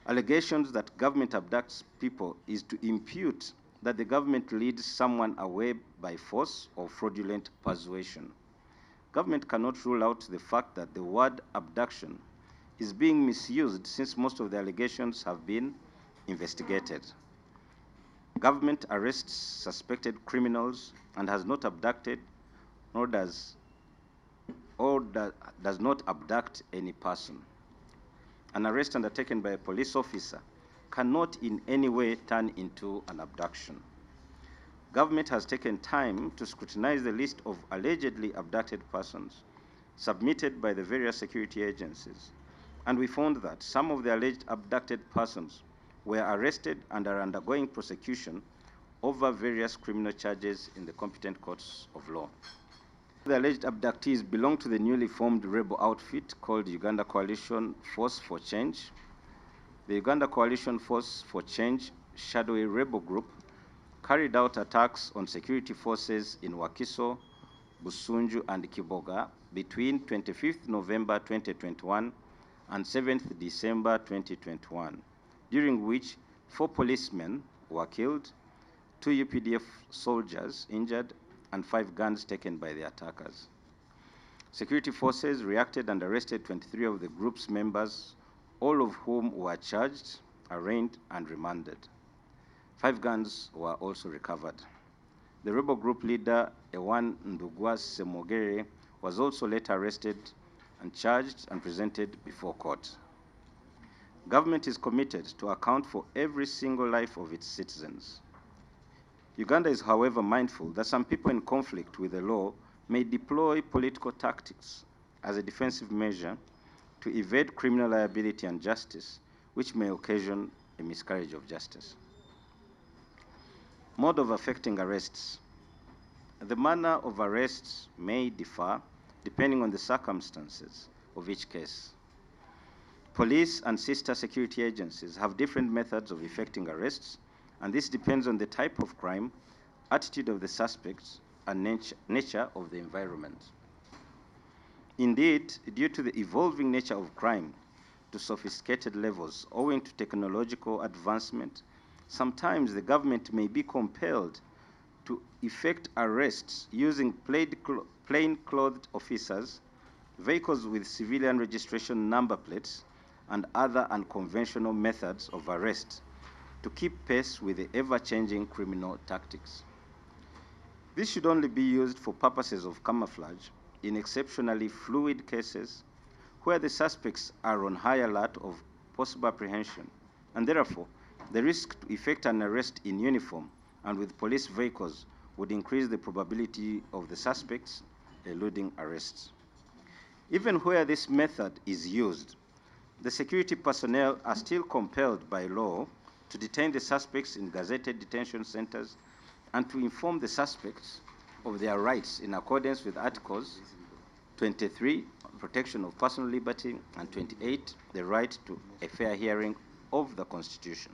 Allegations that government abducts people is to impute that the government leads someone away by force or fraudulent persuasion. Government cannot rule out the fact that the word abduction is being misused since most of the allegations have been investigated. Government arrests suspected criminals and has not abducted nor does not abduct any person. An arrest undertaken by a police officer cannot in any way turn into an abduction. Government has taken time to scrutinize the list of allegedly abducted persons submitted by the various security agencies, and we found that some of the alleged abducted persons were arrested and are undergoing prosecution over various criminal charges in the competent courts of law. The alleged abductees belong to the newly formed rebel outfit called Uganda Coalition Force for Change. The Uganda Coalition Force for Change shadowy rebel group carried out attacks on security forces in Wakiso, Busunju, and Kiboga between 25th November 2021 and 7th December 2021, during which 4 policemen were killed, 2 UPDF soldiers injured, and 5 guns taken by the attackers. Security forces reacted and arrested 23 of the group's members, all of whom were charged, arraigned, and remanded. 5 guns were also recovered. The rebel group leader, Ewan Ndugwa Semogere, was also later arrested and charged and presented before court. Government is committed to account for every single life of its citizens. Uganda is, however, mindful that some people in conflict with the law may deploy political tactics as a defensive measure to evade criminal liability and justice, which may occasion a miscarriage of justice. Mode of effecting arrests. The manner of arrests may differ depending on the circumstances of each case. Police and sister security agencies have different methods of effecting arrests, and this depends on the type of crime, attitude of the suspects, and nature of the environment. Indeed, due to the evolving nature of crime to sophisticated levels owing to technological advancement, sometimes the government may be compelled to effect arrests using plain-clothed officers, vehicles with civilian registration number plates, and other unconventional methods of arrest to keep pace with the ever-changing criminal tactics. This should only be used for purposes of camouflage in exceptionally fluid cases where the suspects are on high alert of possible apprehension, and therefore the risk to effect an arrest in uniform and with police vehicles would increase the probability of the suspects eluding arrests. Even where this method is used, the security personnel are still compelled by law to detain the suspects in gazetted detention centers, and to inform the suspects of their rights in accordance with Articles 23, protection of personal liberty, and 28, the right to a fair hearing of the Constitution.